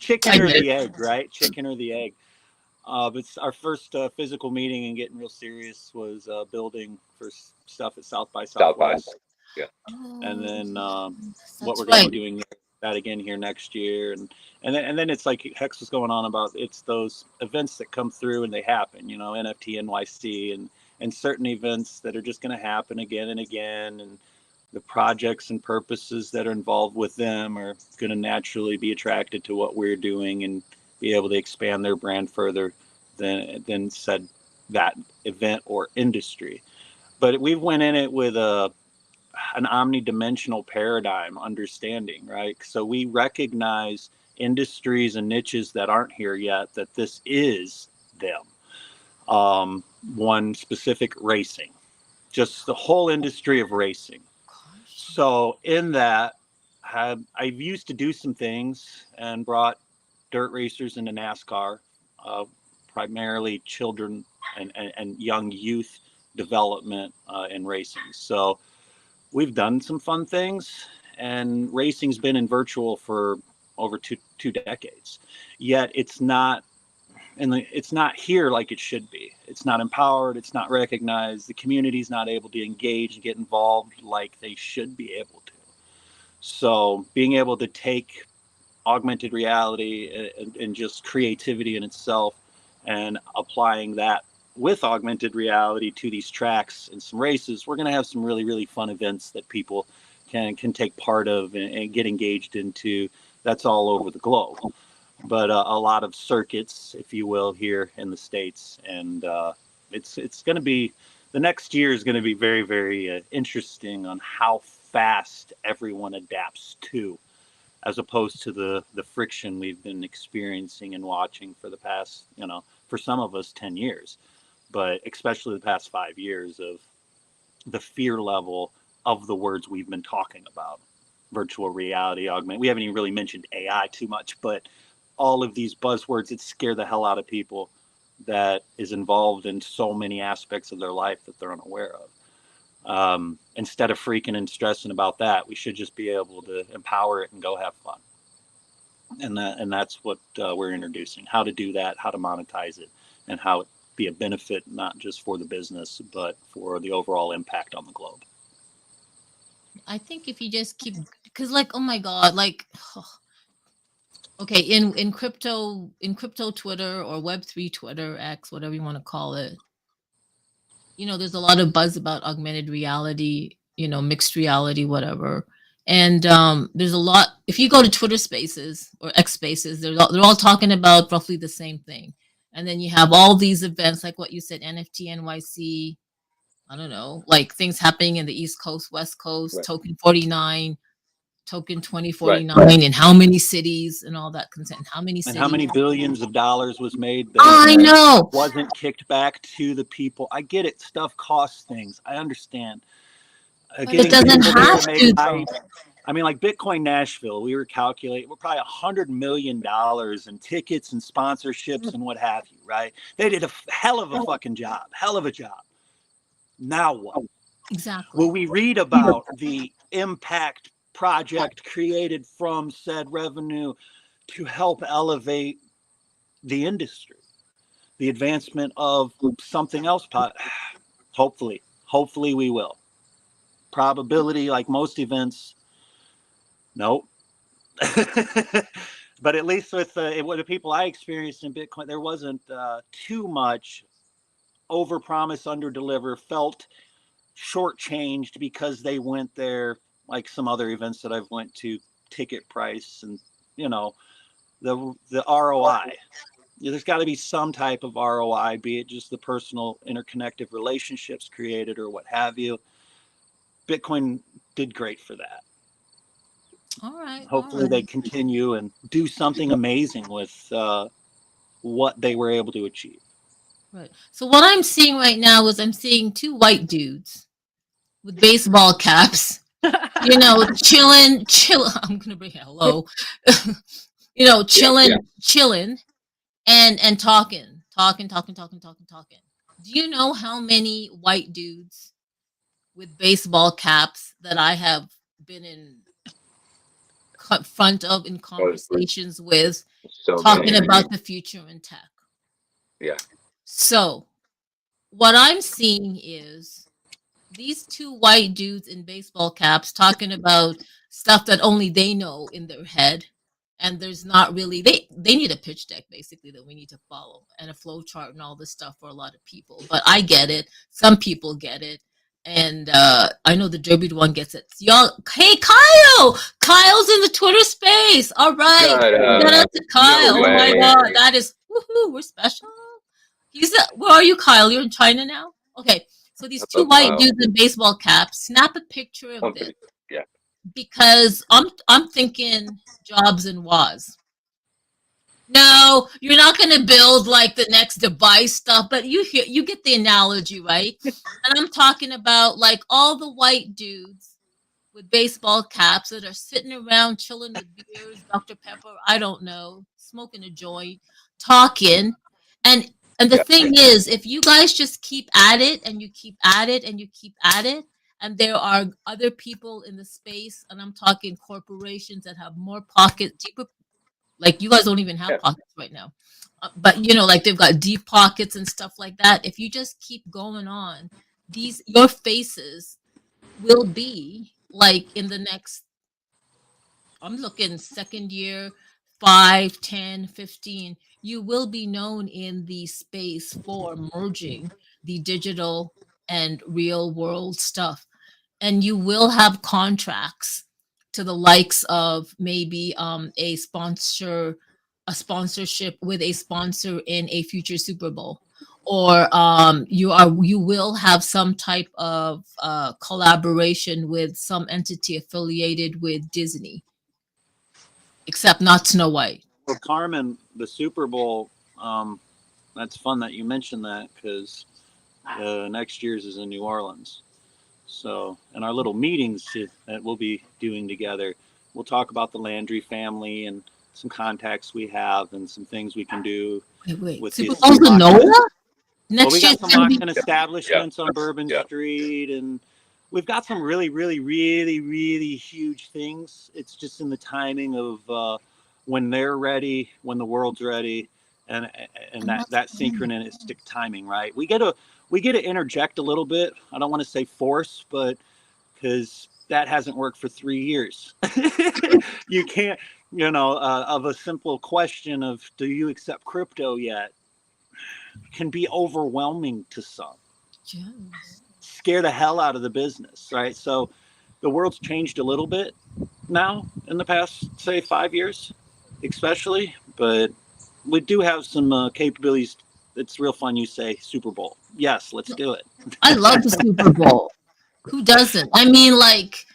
Chicken or the egg, right? Chicken or the egg. But our first physical meeting and getting real serious was building for stuff at South by Southwest. Yeah. And then what we're going to be doing that again here next year, and then it's like Hex was going on about it's those events that come through and they happen. NFT NYC and certain events that are just going to happen again and again, and the projects and purposes that are involved with them are going to naturally be attracted to what we're doing and be able to expand their brand further than said that event or industry. But we went in it with an omnidimensional paradigm understanding, right? So we recognize industries and niches that aren't here yet, that this is them. One specific, racing, just the whole industry of racing. So in that, I used to do some things and brought dirt racers into NASCAR, primarily children and young youth development in racing. So we've done some fun things, and racing's been in virtual for over two decades. Yet it's not here like it should be. It's not empowered. It's not recognized. The community's not able to engage and get involved like they should be able to. So being able to take augmented reality and just creativity in itself and applying that with augmented reality to these tracks and some races, we're going to have some really, really fun events that people can take part of and get engaged into. That's all over the globe. But a lot of circuits, if you will, here in the States. And it's going to be, the next year is going to be very, very interesting on how fast everyone adapts to, as opposed to the friction we've been experiencing and watching for the past, for some of us 10 years, but especially the past 5 years of the fear level of the words we've been talking about. Virtual reality, augment. We haven't even really mentioned AI too much, but all of these buzzwords that scare the hell out of people that is involved in so many aspects of their life that they're unaware of. Instead of freaking and stressing about that, we should just be able to empower it and go have fun. and that's what we're introducing: how to do that, how to monetize it, and how it be a benefit not just for the business but for the overall impact on the globe. I think if you just keep, because like, oh my God, like, okay, in crypto Twitter or Web3 Twitter, X, whatever you want to call it, there's a lot of buzz about augmented reality, mixed reality, whatever. And there's a lot. If you go to Twitter Spaces or X Spaces, they're all talking about roughly the same thing. And then you have all these events, like what you said, NFT NYC. I don't know, like things happening in the East Coast, West Coast, Right. Token 49, Token Right. 2049, in how many cities and all that consent. How many And cities? how many billions of dollars was made there I that know. wasn't kicked back to the people? I get it. Stuff costs things. I understand. But it doesn't people there have make to, money. though. I mean, like Bitcoin Nashville, we were calculating, we're probably $100 million in tickets and sponsorships and what have you, right? They did a hell of a fucking job. Hell of a job. Now what? Exactly. Will we read about the impact project created from said revenue to help elevate the industry, the advancement of something else? Hopefully we will. Probability, like most events, nope. But at least with what the people I experienced in Bitcoin, there wasn't too much over promise, under deliver, felt shortchanged because they went there, like some other events that I've went to, ticket price and the ROI. There's got to be some type of ROI, be it just the personal interconnected relationships created or what have you. Bitcoin did great for that. All right. Hopefully they continue and do something amazing with what they were able to achieve. Right. So what I'm seeing right now is I'm seeing two white dudes with baseball caps, chilling. I'm gonna bring it hello. Chilling and talking. Do you know how many white dudes with baseball caps that I have been in front of in conversations with, talking about the future in tech? Yeah. So what I'm seeing is these two white dudes in baseball caps talking about stuff that only they know in their head. And there's not really, they need a pitch deck basically that we need to follow, and a flow chart and all this stuff for a lot of people. But I get it. Some people get it. And I know the Derby one gets it. Y'all, hey Kyle! Kyle's in the Twitter space. All right. Shout out to Kyle. No Oh my way. God. That is woohoo, we're special. Where are you, Kyle? You're in China now? Okay. So these two white dudes in baseball caps, snap a picture of this. Yeah. Because I'm thinking Jobs and Woz. No, you're not going to build like the next device stuff, but you get the analogy, right? And I'm talking about like all the white dudes with baseball caps that are sitting around chilling with beers, Dr. Pepper, I don't know, smoking a joint, talking. And the thing is, if you guys just keep at it and you keep at it and you keep at it, and there are other people in the space, and I'm talking corporations that have more deeper, like you guys don't even have pockets right now. But like they've got deep pockets and stuff like that. If you just keep going on, your faces will be like in the next, I'm looking second year, 5, 10, 15, you will be known in the space for merging the digital and real world stuff. And you will have contracts to the likes of maybe a sponsorship with a sponsor in a future Super Bowl, or you will have some type of collaboration with some entity affiliated with Disney, except not Snow White. Well, Carmen, the Super Bowl, that's fun that you mentioned that, because next year's is in New Orleans. So in our little meetings that we'll be doing together, we'll talk about the Landry family and some contacts we have and some things we can do. Wait. With Super Bowl's in NOLA? Well, we got some auction establishments on Bourbon Street, and we've got some really, really, really, really huge things. It's just in the timing of when they're ready, when the world's ready, and that synchronistic timing, right? We get to interject a little bit. I don't want to say force, but because that hasn't worked for 3 years. You can't, of a simple question of do you accept crypto yet can be overwhelming to some. Yes. Scare the hell out of the business, right? So the world's changed a little bit now in the past, say, 5 years, especially, but we do have some capabilities. It's real fun. You say Super Bowl. Yes, let's do it. I love the Super Bowl. Who doesn't? I mean, like,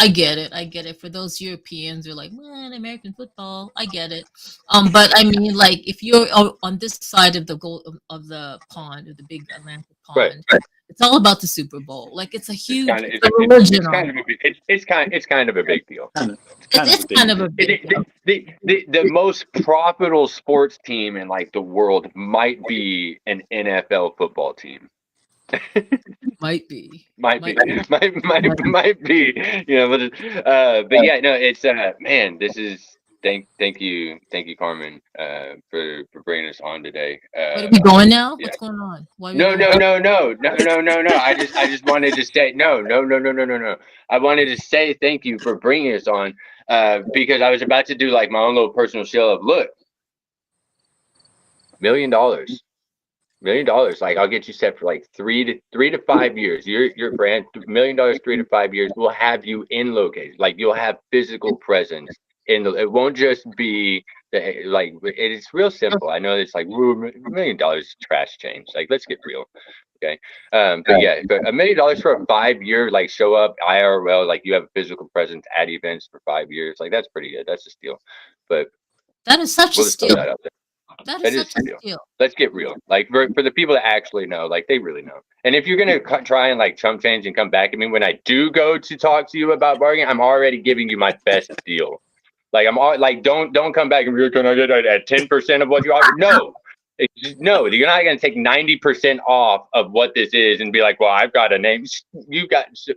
I get it. I get it. For those Europeans who are like, man, American football. I get it. But I mean, like, if you're on this side of the of the pond, or the big Atlantic Right. pond, it's all about the Super Bowl. Like, it's a huge It's religion. It's kind of a big deal. It's kind of a big deal. The most profitable sports team in like the world might be an NFL football team. Might be. Might be. You know, but yeah, no, it's man, this is thank you, Carmen, for bringing us on today. What are we going now? yeah. What's going on? Why are we No. going- I just wanted to say no. I wanted to say thank you for bringing us on, because I was about to do like my own little personal show of look, $1 million. $1 million, like I'll get you set for like 3 to 5 years. Your brand, $1 million, 3 to 5 years. We'll have you in location, like you'll have physical presence in the. It won't just be like it's real simple. I know it's like $1 million trash change. Like let's get real, okay? But yeah, but $1 million for a 5-year like show up IRL, like you have a physical presence at events for 5 years. Like that's pretty good. That's a steal. But That is such a we'll just throw steal. that out there. That That is is such a steal. steal. Let's get real. Like for the people that actually know, like they really know. And if you're gonna try and like chump change and come back at me when I do go to talk to you about bargaining, I'm already giving you my best deal. Like I'm all like, don't come back and you're gonna get at 10% of what you offer. No, no, you're not gonna take 90% off of what this is and be like, well, I've got a name.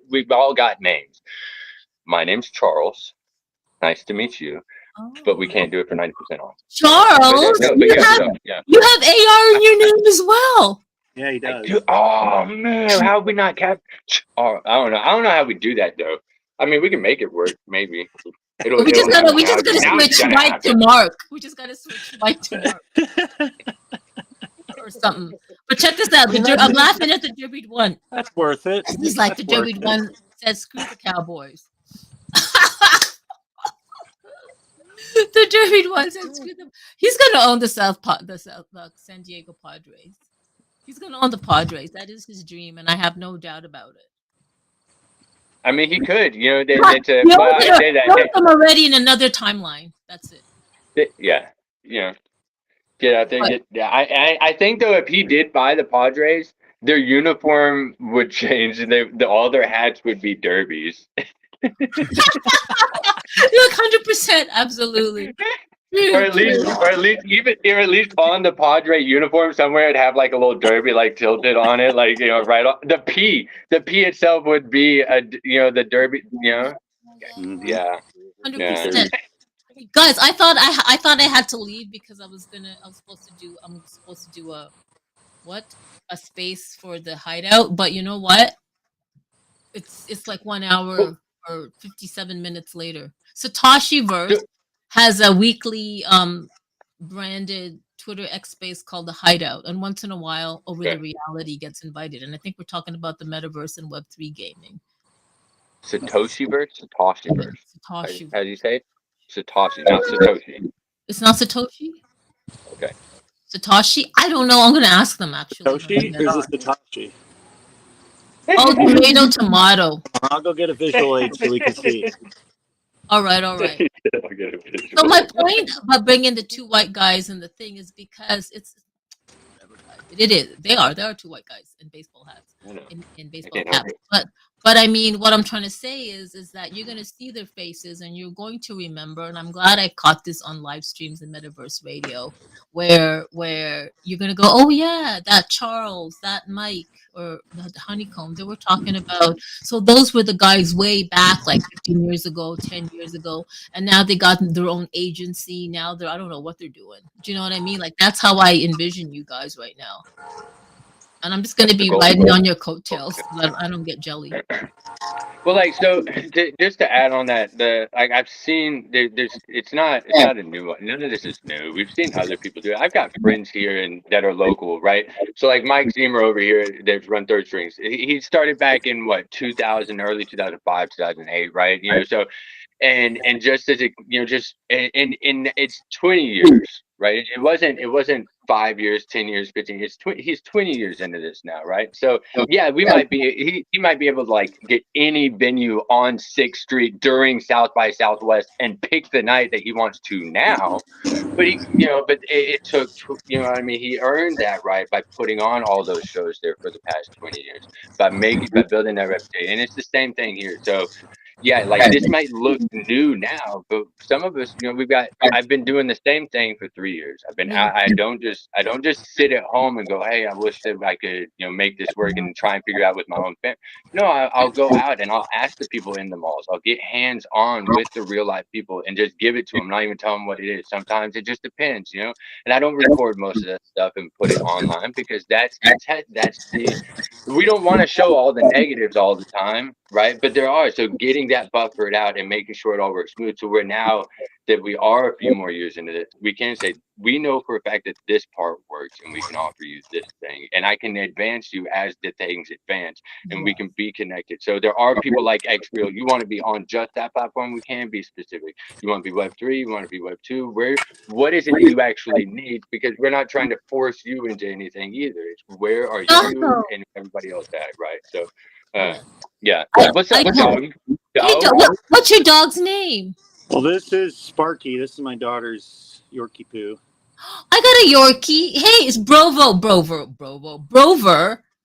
We've all got names. My name's Charles. Nice to meet you. But we can't do it for 90% off. Charles, you have AR in your name as well. Yeah, he does. Oh man, how we not cap? Oh, I don't know how we do that though. I mean, we can make it work, maybe. We just gotta switch Mike to Mark. We just gotta switch Mike to Mark or something. But check this out. I'm laughing at the Derby one. That's worth it. He's like the Derby one says, "Screw the Cowboys." The Derby one says, "Screw them." He's gonna own the San Diego Padres. He's gonna own the Padres. That is his dream, and I have no doubt about it. I mean, he could. You know, I say that. I'm already in another timeline. That's it. Yeah. Get out there. I think though, if he did buy the Padres, their uniform would change, and all their hats would be derbies. Look, 100%, absolutely. Or at least on the Padre uniform somewhere, it'd have like a little derby like tilted on it, like right on the P. The P itself would be the derby. Yeah. 100%. Guys, I thought I had to leave because I'm supposed to do a space for the hideout, but you know what? It's like 1 hour or 57 minutes later. Satoshi Verse has a weekly branded Twitter X space called the Hideout, and once in a while, Over the Reality gets invited, and I think we're talking about the metaverse and Web3 gaming. Satoshi Verse. Satoshi. How do you say it? Satoshi, not Satoshi. It's not Satoshi? Okay. Satoshi? I don't know. I'm going to ask them, actually. Satoshi? Or is this Satoshi? Oh, tomato. I'll go get a visual aid so we can see. All right. So my point about bringing the two white guys in the thing is because it is. There are two white guys in baseball hats, in baseball caps. But But I mean, what I'm trying to say is that you're going to see their faces and you're going to remember. And I'm glad I caught this on live streams in Metaverse Radio, where you're going to go, oh yeah, that Charles, that Mike, or the Honeycomb they were talking about. So those were the guys way back, like 15 years ago, 10 years ago, and now they got their own agency. Now they're I don't know what they're doing. Do you know what I mean? Like that's how I envision you guys right now. And I'm just going to The be goal. riding on your coattails so that I don't get jelly. Well, like so, just to add on that, the like I've seen there's it's not a new one. None of this is new. We've seen other people do it. I've got friends here and that are local, right? So like Mike Zemer over here, that's run Third Strings. He started back in what 2000, early 2005, 2008, right? You know, so and just as it just in it's 20 years, right? It wasn't 5 years, 10 years, 15 years. He's 20 years into this now, right? So yeah, we might be he might be able to like get any venue on 6th Street during South by Southwest and pick the night that he wants to now. But it took what I mean, he earned that right by putting on all those shows there for the past 20 years, by building that reputation. And it's the same thing here. So yeah, like this might look new now, but some of us, I've been doing the same thing for 3 years. Yeah. I don't just sit at home and go, hey, I wish that I could, make this work and try and figure it out with my own family. No, I'll go out and I'll ask the people in the malls. I'll get hands on with the real life people and just give it to them, not even tell them what it is. Sometimes it just depends, and I don't record most of that stuff and put it online because that's the we don't want to show all the negatives all the time, right? But there are. So getting that buffered out and making sure it all works smooth. So we're now that we are a few more years into this, we can say we know for a fact that this part works and we can offer you this thing. And I can advance you as the things advance and we can be connected. So there are people like XReal. You want to be on just that platform, we can be specific. You want to be Web3, you want to be Web2. What is it that you actually need? Because we're not trying to force you into anything either. It's where are you and everybody else at, right? So yeah. What's up, dog? Hey, what's your dog's name? Well, this is Sparky. This is my daughter's Yorkie Poo. I got a Yorkie. Hey, it's Brover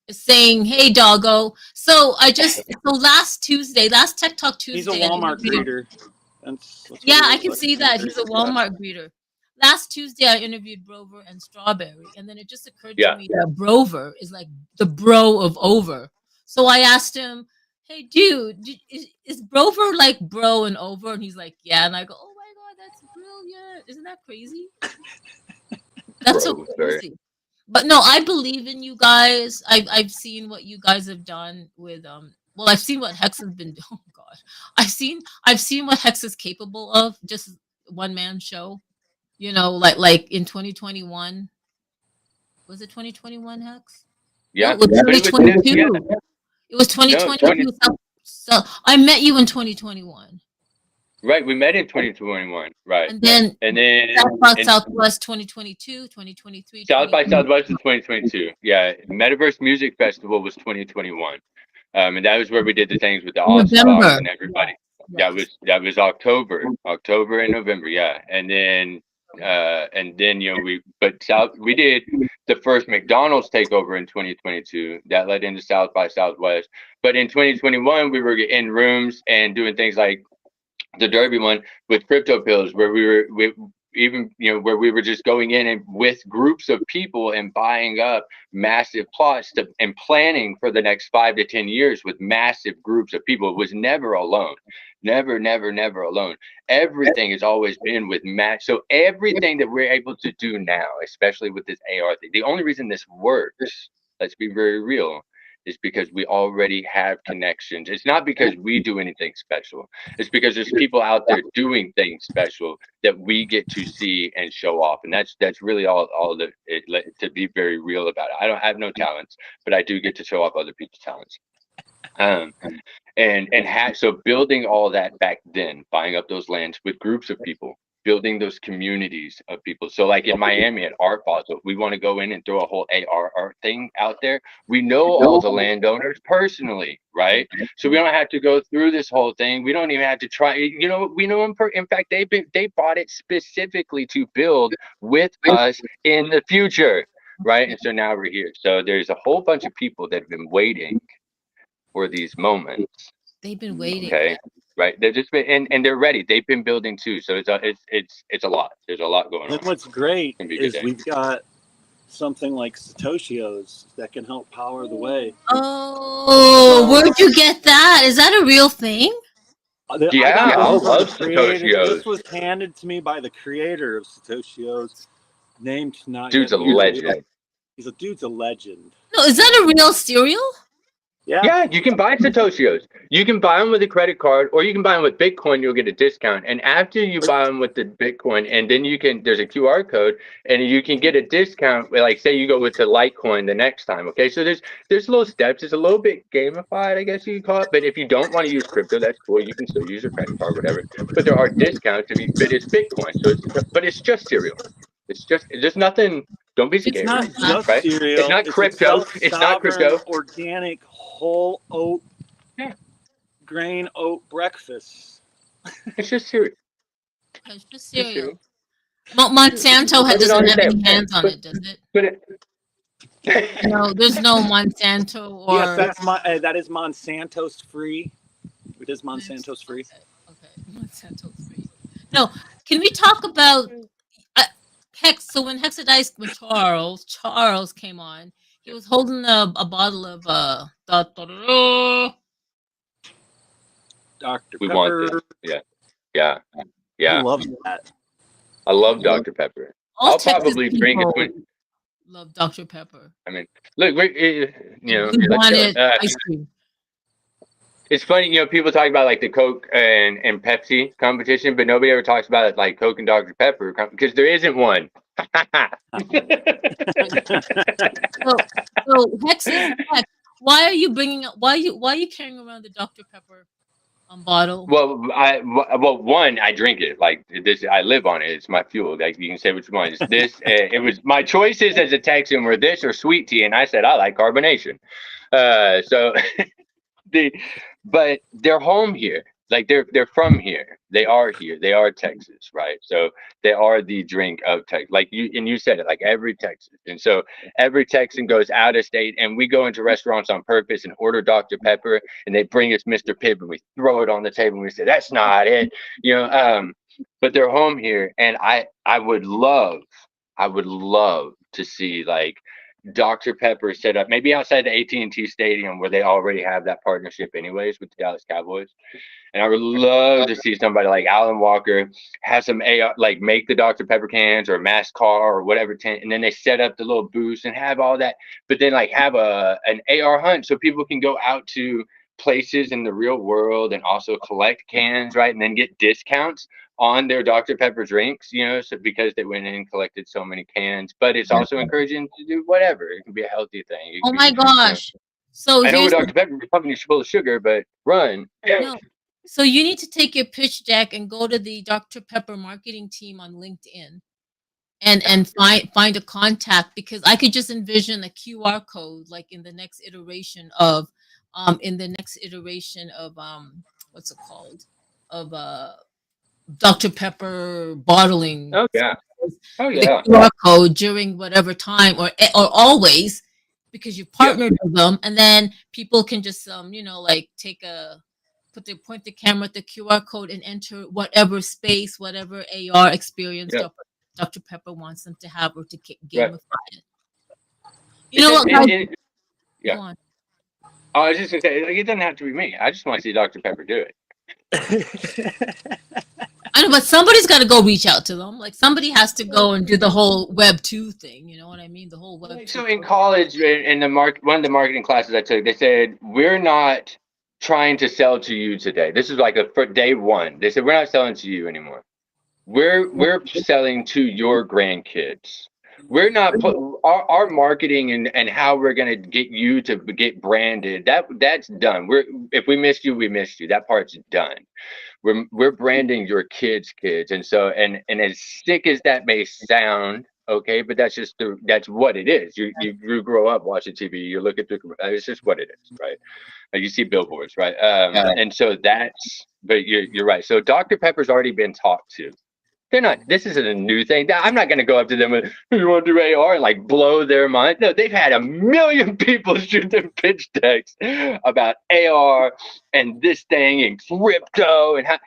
is saying, hey, doggo. So last Tech Talk Tuesday. He's a Walmart greeter. That's yeah, I can see that. He's a Walmart greeter. Last Tuesday, I interviewed Brover and Strawberry, and then it just occurred to me that Brover is like the bro of over. So I asked him, hey, dude, is Brover like bro and over? And he's like, yeah. And I go, oh my God, that's brilliant. Isn't that crazy? That's so crazy. But no, I believe in you guys. I've seen what you guys have done with well, I've seen what Hex has been doing. Oh God. I've seen what Hex is capable of, just one man show. Like in 2021. Was it 2021, Hex? Yeah. No, it was 2022. It was 2022. So I met you in 2021. Right, we met in 2021, right? And then South by Southwest 2022, 2023. South by Southwest was 2022. Yeah, Metaverse Music Festival was 2021, and that was where we did the things with the All-Stars and everybody. Yes. That was October and November. Yeah, and then we did the first McDonald's takeover in 2022. That led into South by Southwest. But in 2021, we were in rooms and doing things like the Derby one with crypto pills, where we were just going in and with groups of people and buying up massive plots and planning for the next 5 to 10 years with massive groups of people. It was never alone. Never alone. Everything has always been with match. So everything that we're able to do now, especially with this AR thing, the only reason this works, let's be very real, is because we already have connections. It's not because we do anything special. It's because there's people out there doing things special that we get to see and show off. And that's really all to be very real about it. I have no talents, but I do get to show off other people's talents. So building all that back then, buying up those lands with groups of people, building those communities of people. So like in Miami at Art Basel, we want to go in and throw a whole AR art thing out there. We know all the landowners personally, right? So we don't have to go through this whole thing. We don't even have to try, we know them. In fact, they bought it specifically to build with us in the future, right? And so now we're here. So there's a whole bunch of people that have been waiting for these moments. They've been waiting. Okay, right? They're just and they're ready. They've been building too, so it's a lot. There's a lot going on. And what's great It's gonna be a good is day. we've got something like Satoshio's that can help power the way. Oh, where'd you get that? Is that a real thing? Yeah, I got this from love the creator. Satoshio's. This was handed to me by the creator of Satoshio's, named not Dude's yet a revealed. legend. Dude's a legend. No, is that a real cereal? Yeah, you can buy Satoshio's. You can buy them with a credit card, or you can buy them with Bitcoin. You'll get a discount. And after you buy them with the Bitcoin, and then there's a QR code, and you can get a discount. Like say you go with the Litecoin the next time. Okay, so there's little steps. It's a little bit gamified, I guess you could call it. But if you don't want to use crypto, that's cool. You can still use your credit card, whatever. But there are discounts but it's Bitcoin, so it's just cereal. It's just nothing. Don't be scared. It's not just right? cereal. It's not crypto. It's not crypto. Organic whole oat, grain oat breakfast. It's just cereal. It's just cereal. Monsanto doesn't have any hands on it, does it? But No, there's no Monsanto or. Yes, that is Monsanto's free. It is Monsanto's free. Okay, Monsanto's free. No, can we talk about Hex? So when Charles came on, he was holding a bottle of Dr. we Pepper. want this. Yeah. I love that. I love Dr. Pepper. I'll probably drink it. Love Dr. Pepper. I mean, look, we wanted ice cream. It's funny, people talk about like the Coke and Pepsi competition, but nobody ever talks about it like Coke and Dr. Pepper because there isn't one. So Hex, why are you bringing up? Why are you carrying around the Dr. Pepper bottle? Well, one, I drink it like this. I live on it. It's my fuel. Like you can say what you want. It's this. It was my choices as a Texan were this or sweet tea, and I said I like carbonation. So but they're home here. Like they're from here. They are here. They are Texas, right? So they are the drink of Texas. Like you said it, like every Texan. And so every Texan goes out of state, and we go into restaurants on purpose and order Dr. Pepper, and they bring us Mr. Pibb, and we throw it on the table, and we say that's not it, But they're home here, and I would love to see like Dr. Pepper set up maybe outside the AT&T Stadium where they already have that partnership anyways with the Dallas Cowboys. And I would love to see somebody like Alan Walker have some AR, like make the Dr. Pepper cans or a mass car or whatever tent, and then they set up the little booths and have all that, but then like have an AR hunt so people can go out to places in the real world and also collect cans, right? And then get discounts on their Dr. Pepper drinks, so because they went in and collected so many cans. But it's also encouraging to do whatever. It can be a healthy thing. Oh my gosh. So I know with Dr. Pepper company's full of sugar, but run. No. So you need to take your pitch deck and go to the Dr. Pepper marketing team on LinkedIn and find a contact, because I could just envision a QR code like in the next iteration of what's it called? Of Dr. Pepper bottling. Oh yeah. The QR code during whatever time or always, because you partnered with them, and then people can just like point the camera at the QR code and enter whatever space, whatever AR experience Dr. Pepper wants them to have or to gamify it. You know what? Go on. I was just gonna say, like, it doesn't have to be me. I just want to see Dr. Pepper do it. I know, but somebody's got to go reach out to them. Like somebody has to go and do the whole Web 2 thing. You know what I mean? The whole Web 2. So in college, in one of the marketing classes I took, they said we're not trying to sell to you today. This is like for day one. They said we're not selling to you anymore. We're selling to your grandkids. We're not our marketing and how we're gonna get you to get branded. That's done. If we missed you, we missed you. That part's done. We're branding your kids, and so and as sick as that may sound, okay, but that's what it is. You grow up watching TV. You look at it's just what it is, right? You see billboards, right? And so but you're right. So Dr. Pepper's already been talked to. They're not. This isn't a new thing. I'm not going to go up to them and you want to do AR and like blow their mind. No, they've had a million people shoot them pitch decks about AR and this thing and crypto and how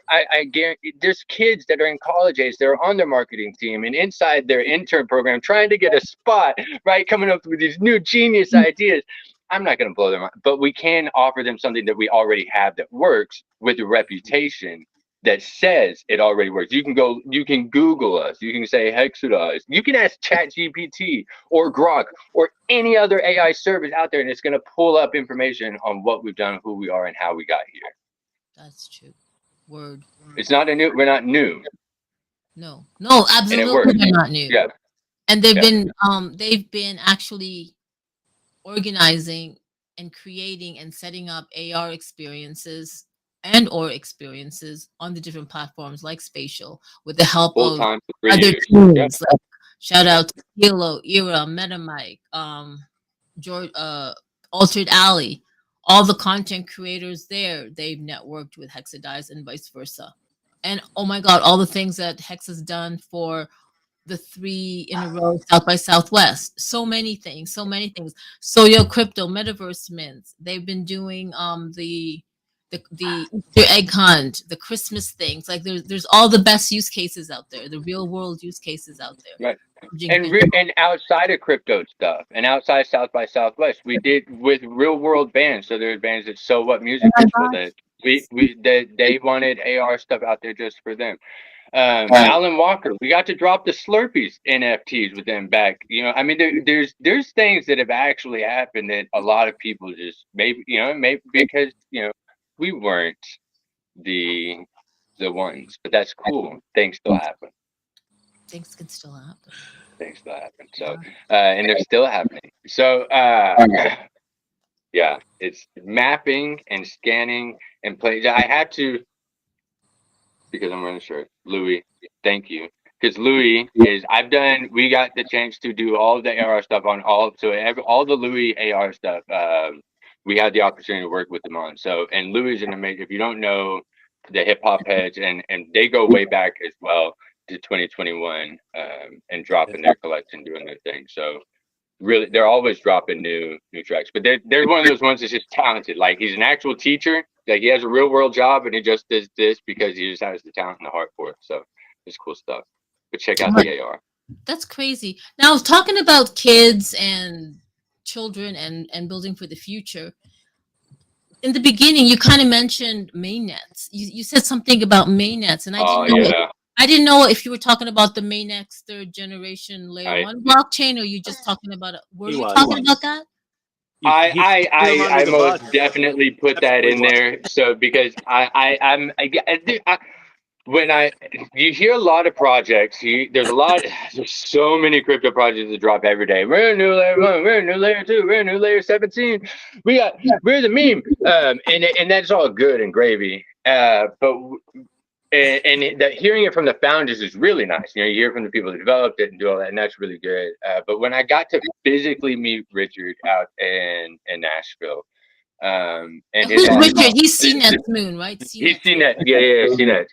I guarantee there's kids that are in college age. They're on their marketing team and inside their intern program trying to get a spot, right? Coming up with these new genius ideas. I'm not going to blow their mind, but we can offer them something that we already have that works with a reputation that says it already works. You can Google us. You can say Hexadize. You can ask ChatGPT or Grok or any other AI service out there, and it's going to pull up information on what we've done, who we are, and how we got here. That's true. Word. It's not we're not new. No, absolutely they're not new. Yeah. And they've been actually organizing and creating and setting up AR experiences on the different platforms like Spatial with the help of other teams. Like, shout out to Hilo, Era, MetaMike, George, Altered Alley, all the content creators there. They've networked with Hexadize and vice versa. And oh my God, all the things that Hex has done for the 3 in a row South by Southwest. So many things. Soyo Crypto, Metaverse Mints. They've been doing the Easter egg hunt, the Christmas things. Like there's all the best use cases out there, the real world use cases out there. Right. And outside of crypto stuff and outside South by Southwest, we did with real world bands. So there's bands that So What Music Festival that they wanted AR stuff out there just for them. Alan Walker, we got to drop the Slurpees NFTs with them back. You know, I mean, there's things that have actually happened that a lot of people just maybe because we weren't the ones, but that's cool. Things still happen. Things can still happen. Things still happen. So, and they're still happening. So, yeah, it's mapping and scanning and play. I had to, because I'm wearing a shirt. Louis, thank you. Because Louis we got the chance to do all of the AR stuff on all the Louis AR stuff. We had the opportunity to work with them on. So, and Louis is an amazing, if you don't know the hip hop heads, and they go way back as well to 2021, and dropping their collection, doing their thing. So really, they're always dropping new tracks, but they're one of those ones that's just talented. Like, he's an actual teacher. Like, he has a real world job and he just does this because he just has the talent and the heart for it. So it's cool stuff. But check out the AR. That's crazy. Now, talking about kids and children and building for the future, in the beginning you kind of mentioned mainnets. You said something about mainnets, and I didn't know if you were talking about the mainnets 3rd generation layer 1 blockchain, or you just talking about it. Were you talking about that? I most definitely put that in there. So because when you hear a lot of projects, there's so many crypto projects that drop every day. We're a new layer 1, we're a new layer 2, we're a new layer 17. We're the meme, and that's all good and gravy. But hearing it from the founders is really nice. You hear from the people that developed it and do all that, and that's really good. But when I got to physically meet Richard out in Nashville, and who's Richard? He's CNET's moon, right? He's CNET, yeah, CNET.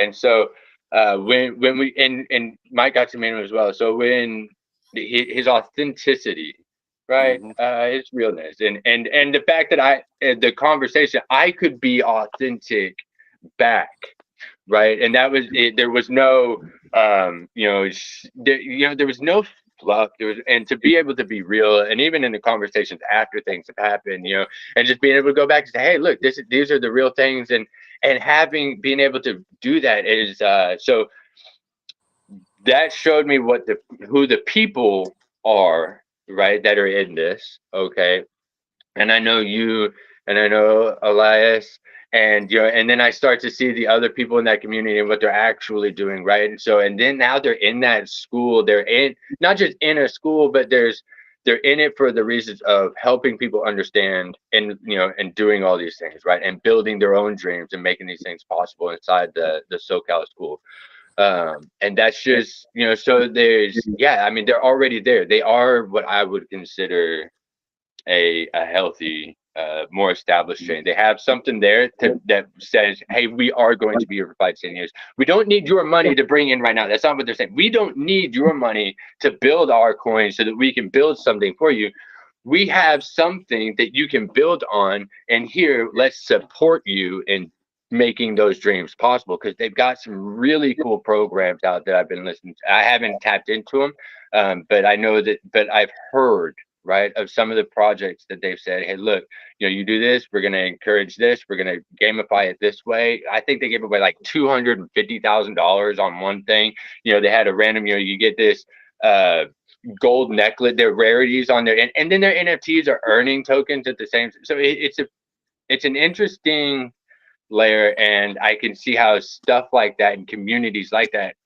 And so when we and Mike got to meet him as well. So when his authenticity, right, his realness, and the fact that the conversation, I could be authentic back. Right, and that was it. There was no, there was no fluff. And to be able to be real, and even in the conversations after things have happened, and just being able to go back and say, hey, look, these are the real things, and being able to do that is so. That showed me who the people are, right, that are in this. Okay, and I know you, and I know Elias. And and then I start to see the other people in that community and what they're actually doing, right? And so, and then now they're in that school. They're in not just in a school, but they're in it for the reasons of helping people understand and and doing all these things, right? And building their own dreams and making these things possible inside the SoCal school. And that's just so there's I mean, they're already there. They are what I would consider a healthy more established chain. They have something there that says, hey, we are going to be here for 5 to 10 years. We don't need your money to bring in right now. That's not what they're saying. We don't need your money to build our coins so that we can build something for you. We have something that you can build on, and here, let's support you in making those dreams possible, because they've got some really cool programs out that I've been listening to. I haven't tapped into them, but I know that, but I've heard, right, of some of the projects that they've said, hey, look, you do this, we're going to encourage this, we're going to gamify it this way. I think they gave away like $250,000 on one thing. They had a random, you get this gold necklet, their rarities on there, and then their NFTs are earning tokens at the same. So it's an interesting layer, and I can see how stuff like that in communities like that,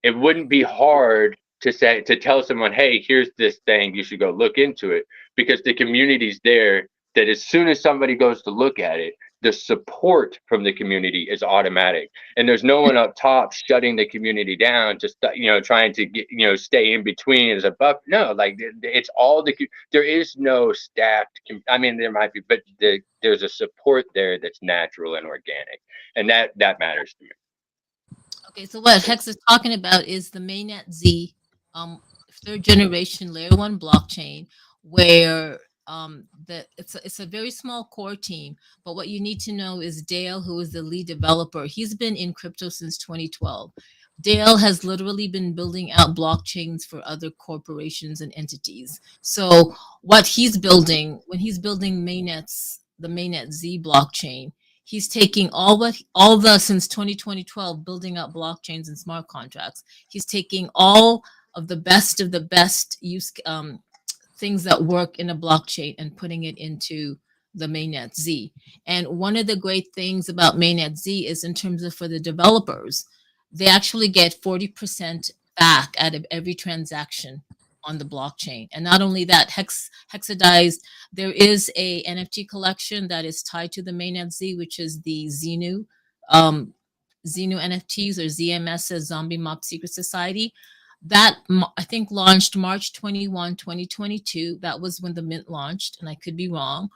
it wouldn't be hard to tell someone, hey, here's this thing, you should go look into it, because the community's there, that as soon as somebody goes to look at it, the support from the community is automatic, and there's no one up top shutting the community down, just trying to get stay in between as a buff. No, like it's all there is no staffed I mean, there might be, but there's a support there that's natural and organic, and that matters to me. Okay, so what Hex is talking about is the mainnet Z, third generation layer one blockchain, where it's a very small core team. But what you need to know is Dale, who is the lead developer, he's been in crypto since 2012. Dale has literally been building out blockchains for other corporations and entities. So what he's building, when he's building the mainnet Z blockchain, he's taking all the since 2012 building up blockchains and smart contracts. He's taking all of the best use things that work in a blockchain and putting it into the mainnet Z. And one of the great things about mainnet Z is, in terms of for the developers, they actually get 40% back out of every transaction on the blockchain. And not only that, Hexadized, there is a NFT collection that is tied to the mainnet Z, which is the Xenu NFTs, or ZMS, as Zombie Mob Secret Society. That I think launched March 21, 2022. That was when the mint launched, and I could be wrong.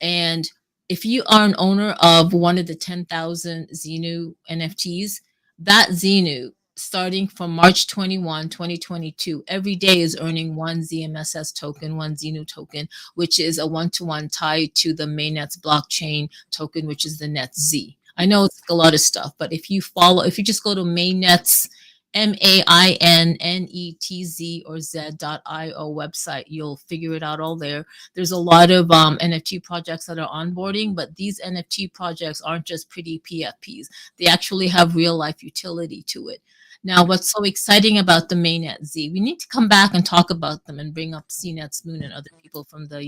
And if you are an owner of one of the 10,000 Xenu NFTs, that Xenu, starting from March 21, 2022, every day is earning one ZMSS token, one Xenu token, which is a one-to-one tied to the mainnet's blockchain token, which is the net Z. I know it's a lot of stuff, but if you just go to mainnet's MAINNETZ or Z.io website, you'll figure it out all there. There's a lot of NFT projects that are onboarding, but these NFT projects aren't just pretty PFPs. They actually have real life utility to it. Now, what's so exciting about the mainnet Z, we need to come back and talk about them and bring up CNET's Moon and other people from the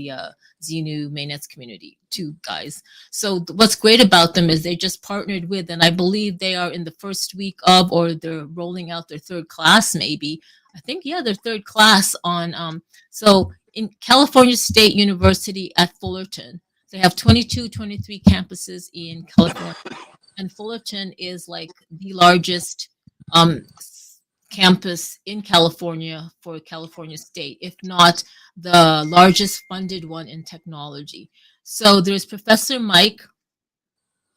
Xenu mainnets community too, guys. So what's great about them is they just partnered with, and I believe they are in the first week of, or they're rolling out their third class, maybe. I think, yeah, their third class on, so in California State University at Fullerton, they have 22, 23 campuses in California, and Fullerton is like the largest campus in California for California State, if not the largest funded one in technology. So there's Professor Mike.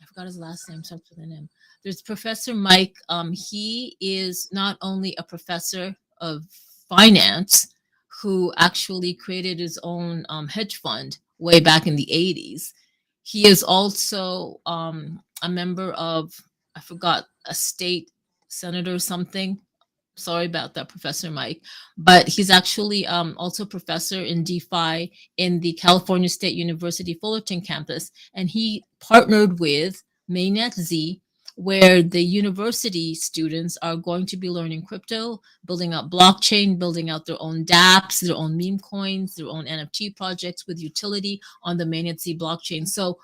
I forgot his last name, starts with an M. There's Professor Mike. He is not only a professor of finance who actually created his own hedge fund way back in the 80s. He is also a member of, I forgot, a state senator or something. Sorry about that, Professor Mike. But he's actually also a professor in DeFi in the California State University Fullerton campus. And he partnered with mainnet Z, where the university students are going to be learning crypto, building out blockchain, building out their own dApps, their own meme coins, their own NFT projects with utility on the mainnet Z blockchain. So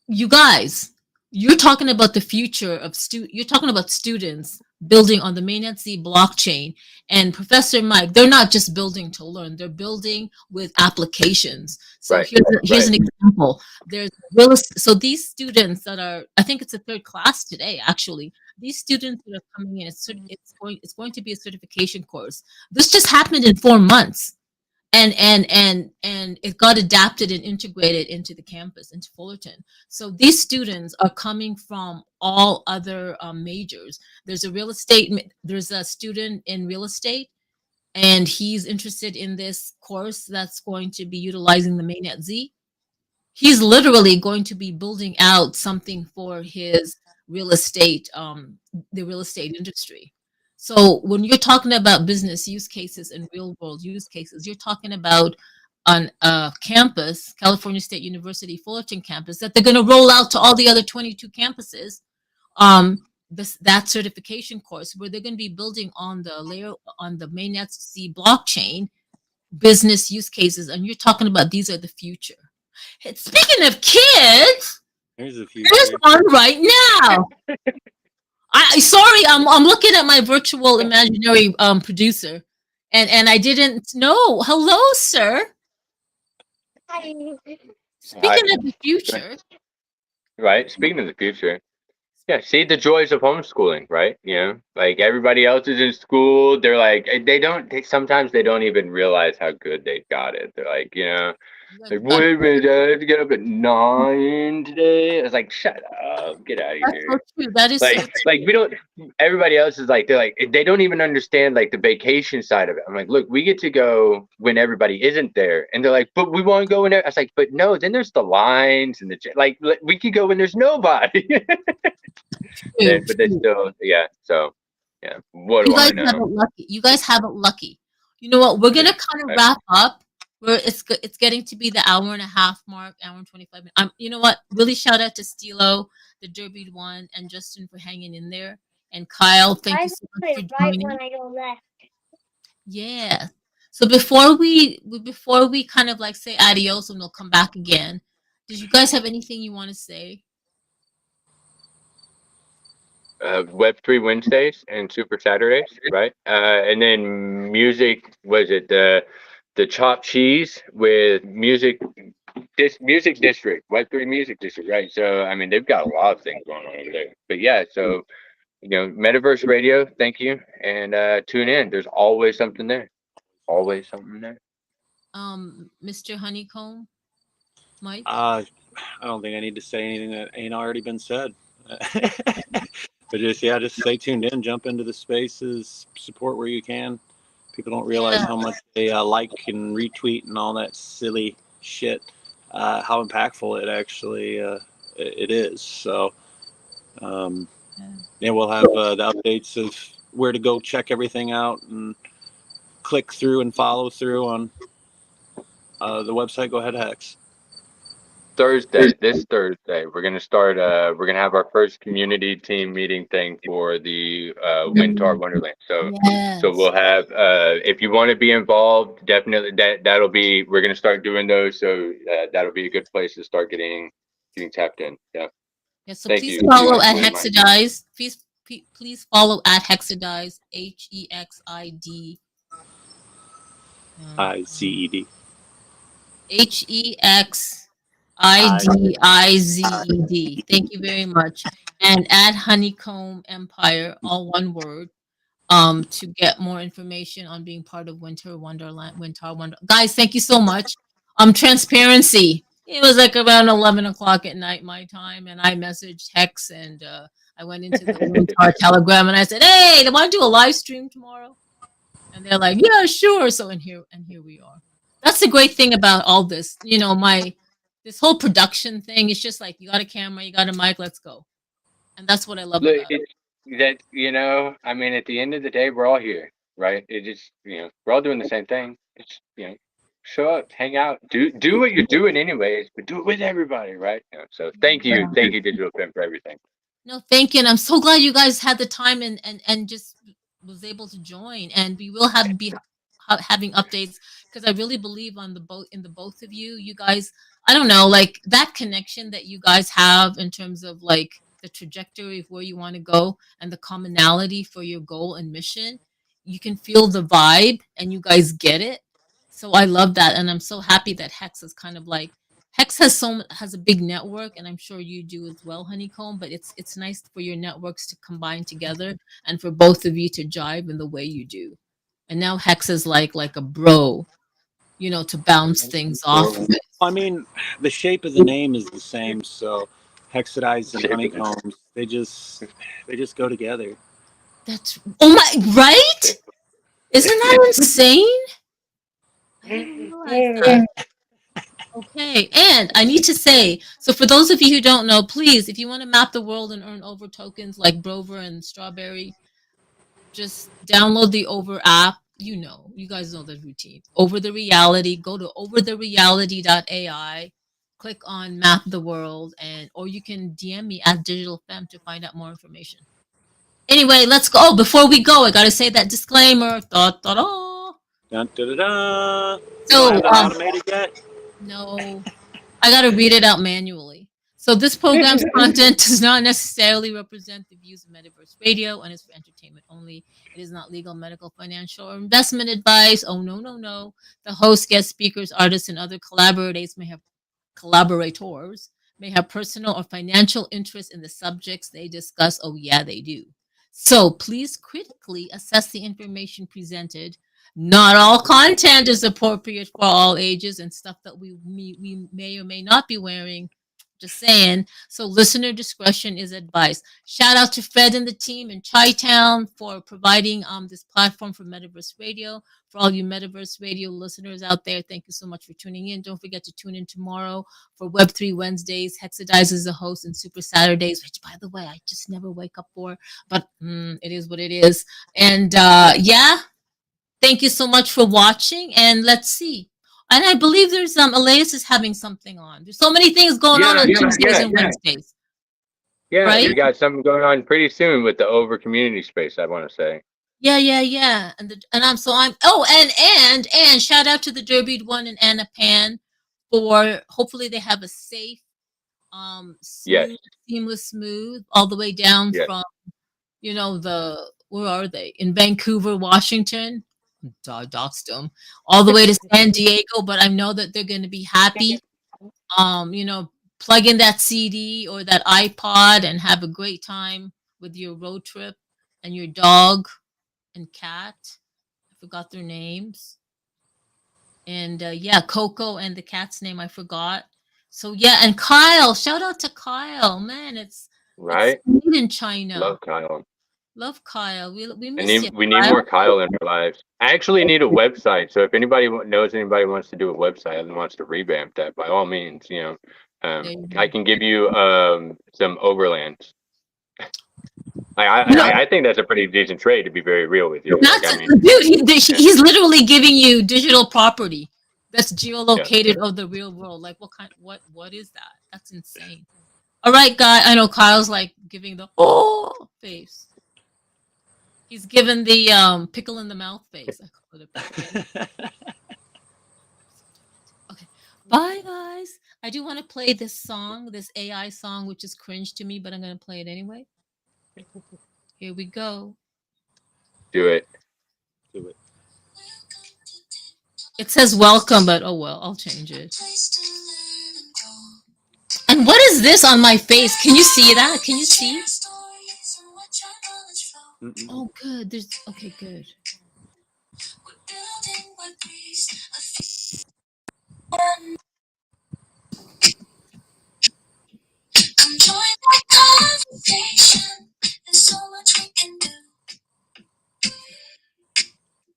you guys, you're talking about the future of you're talking about students building on the mainnet Z blockchain. And Professor Mike, they're not just building to learn, they're building with applications. So Right. Here's an example. So these students that are, I think it's a third class today, actually. These students that are coming in, it's going to be a certification course. This just happened in 4 months. and it got adapted and integrated into the campus, into Fullerton. So these students are coming from all other majors. There's a student in real estate, and he's interested in this course that's going to be utilizing the mainnet Z. He's literally going to be building out something for his real estate, the real estate industry. So when you're talking about business use cases and real world use cases, you're talking about on a campus, California State University Fullerton campus, that they're going to roll out to all the other 22 campuses. That certification course where they're going to be building on the layer on the mainnet C blockchain business use cases, and you're talking about these are the future. Speaking of kids, Here's a few. there's one right now. Sorry, I'm looking at my virtual imaginary producer, and I didn't know. Hello, sir. Speaking of the future, Right. Speaking of the future, yeah, see the joys of homeschooling, right? You know, like everybody else is in school. They're like, sometimes they don't even realize how good they got it. They're like, you know, like, wait a minute, I have to get up at 9 today. I was like, shut up, get out of that's here. so true. That is so true. Like we don't. Everybody else is like, they don't even understand like the vacation side of it. I'm like, look, we get to go when everybody isn't there, and they're like, but we want to go when. I was like, but no, then there's the lines and like we could go when there's nobody. But they still, yeah. So, yeah. What do I know? You guys have it lucky. You know what? We're gonna kind of wrap up. Where it's getting to be the hour and a half mark, hour and 25 minutes. You know what? Really shout out to Stilo, the Derby one, and Justin for hanging in there, and Kyle. Thank you so much for joining. When I go left. Yeah. So before we kind of like say adios and we'll come back again, did you guys have anything you want to say? Web3 Wednesdays and Super Saturdays, right? And then music, was it the chopped cheese with music district, Web3 music district, right? So I mean they've got a lot of things going on over there. But yeah, so you know, Metaverse Radio, thank you. And tune in. There's always something there. Always something there. Mr. Honeycomb, Mike? I don't think I need to say anything that ain't already been said. But just stay tuned in, jump into the spaces, support where you can. People don't realize how much they like and retweet and all that silly shit, how impactful it actually it is. So, we'll have the updates of where to go check everything out and click through and follow through on the website. Go ahead, Hex. This Thursday, we're gonna start. We're gonna have our first community team meeting thing for the WintAR WondeARland. So we'll have. If you want to be involved, definitely that'll be. We're gonna start doing those. So that'll be a good place to start getting tapped in. Yeah. Yeah. So please follow at Hexadize. Please follow at Hexadize. HEXID. IZED. HEXIDIZED. Thank you very much. And at Honeycomb Empire, all one word, to get more information on being part of WintAR WondeARland. Guys, thank you so much. Transparency. It was like around 11 o'clock at night, my time, and I messaged Hex, and I went into the WintAR Telegram, and I said, "Hey, they want to do a live stream tomorrow?" And they're like, "Yeah, sure." So here we are. That's the great thing about all this. You know, this whole production thing is just like, you got a camera, you got a mic, let's go. And that's what I love about it. That, you know, I mean, at the end of the day, we're all here, right? It just, you know, we're all doing the same thing. It's, you know, show up, hang out, do what you're doing anyways, but do it with everybody, right? You know, so thank you, Digital Pimp, for everything. No, thank you, and I'm so glad you guys had the time and just was able to join. And we will be having updates, because I really believe in the both of you. You guys, I don't know, like that connection that you guys have in terms of like the trajectory of where you want to go and the commonality for your goal and mission. You can feel the vibe, and you guys get it. So I love that, and I'm so happy that Hex is kind of like, Hex has a big network, and I'm sure you do as well, Honeycomb. But it's nice for your networks to combine together, and for both of you to jive in the way you do. And now Hex is like a bro, to bounce things off with. I mean, the shape of the name is the same, so hexadized and honeycombs, they just go together. That's right? Isn't that insane? I didn't realize that. Okay, and I need to say, so for those of you who don't know, please, if you want to map the world and earn over tokens like Brover and Strawberry, just download the Over app. You guys know the routine. Over the Reality, go to overthereality.ai, click on Map the World, or you can DM me at DigitalFem to find out more information. Anyway, let's go. Oh, before we go, I gotta say that disclaimer. Da, da, da. Dun, da, da, da. So, You don't have that automated yet? No, I gotta read it out manually. So this program's content does not necessarily represent the views of Metaverse Radio and is for entertainment only. It is not legal, medical, financial, or investment advice. Oh, no, no, no. The host, guest speakers, artists, and other collaborators may have personal or financial interest in the subjects they discuss. Oh, yeah, they do. So please critically assess the information presented. Not all content is appropriate for all ages, and stuff that we may or may not be wearing. Just saying. So listener discretion is advised. Shout out to Fred and the team in Chi-Town for providing this platform for Metaverse Radio. For all you Metaverse Radio listeners out there, thank you so much for tuning in. Don't forget to tune in tomorrow for Web3 Wednesdays. Hexadize is the host, and Super Saturdays, which, by the way, I just never wake up for, but it is what it is. And yeah, thank you so much for watching, and let's see. And I believe there's Elias is having something on. There's so many things going on Tuesdays and Wednesdays. Yeah, right? We got something going on pretty soon with the Over community space, I want to say. Yeah. And I'm shout out to the Derby One and Anna Pan for hopefully they have a safe, smooth, seamless smooth all the way down from where are they? In Vancouver, Washington. Doxed them all the way to San Diego, but I know that they're going to be happy. Plug in that CD or that iPod and have a great time with your road trip and your dog and cat. I forgot their names. And Coco and the cat's name I forgot. So and Kyle, shout out to Kyle, man. It's made in China. Love Kyle. Love Kyle. We miss you. We need more Kyle in our lives. I actually need a website. So if anybody knows anybody wants to do a website and wants to revamp that, by all means, I can give you some overlands. I think that's a pretty decent trade, to be very real with you. Dude, he's literally giving you digital property that's geolocated of the real world. Like what is that? That's insane. All right, guy. I know Kyle's like giving the face. He's given the pickle in the mouth face. I call it okay. Bye, guys. I do want to play this song, this AI song, which is cringe to me, but I'm going to play it anyway. Here we go. Do it. It says welcome, but oh well, I'll change it. And what is this on my face? Can you see that? Can you see? Oh, good. Okay, good. Come join my conversation. There's so much we can do.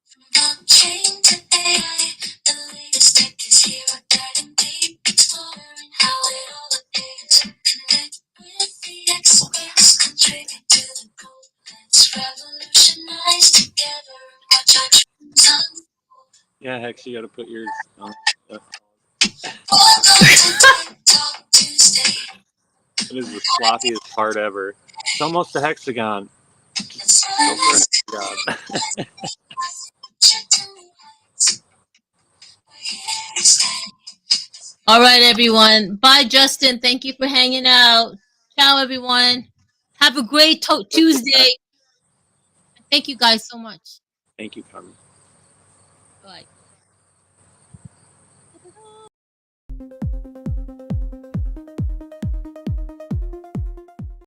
From blockchain to AI, the latest tech is here. We're diving deep, exploring how it all is. Connect with the experts, contribute to the goal. Let's revolutionize together and watch our dreams unfold. Yeah, Hex, you got to put yours on. It is the sloppiest part ever. It's almost a hexagon. Just go for a hexagon. All right, everyone. Bye, Justin. Thank you for hanging out. Ciao, everyone. Have a great Tuesday. Thank you guys so much. Thank you, Carmen. Bye.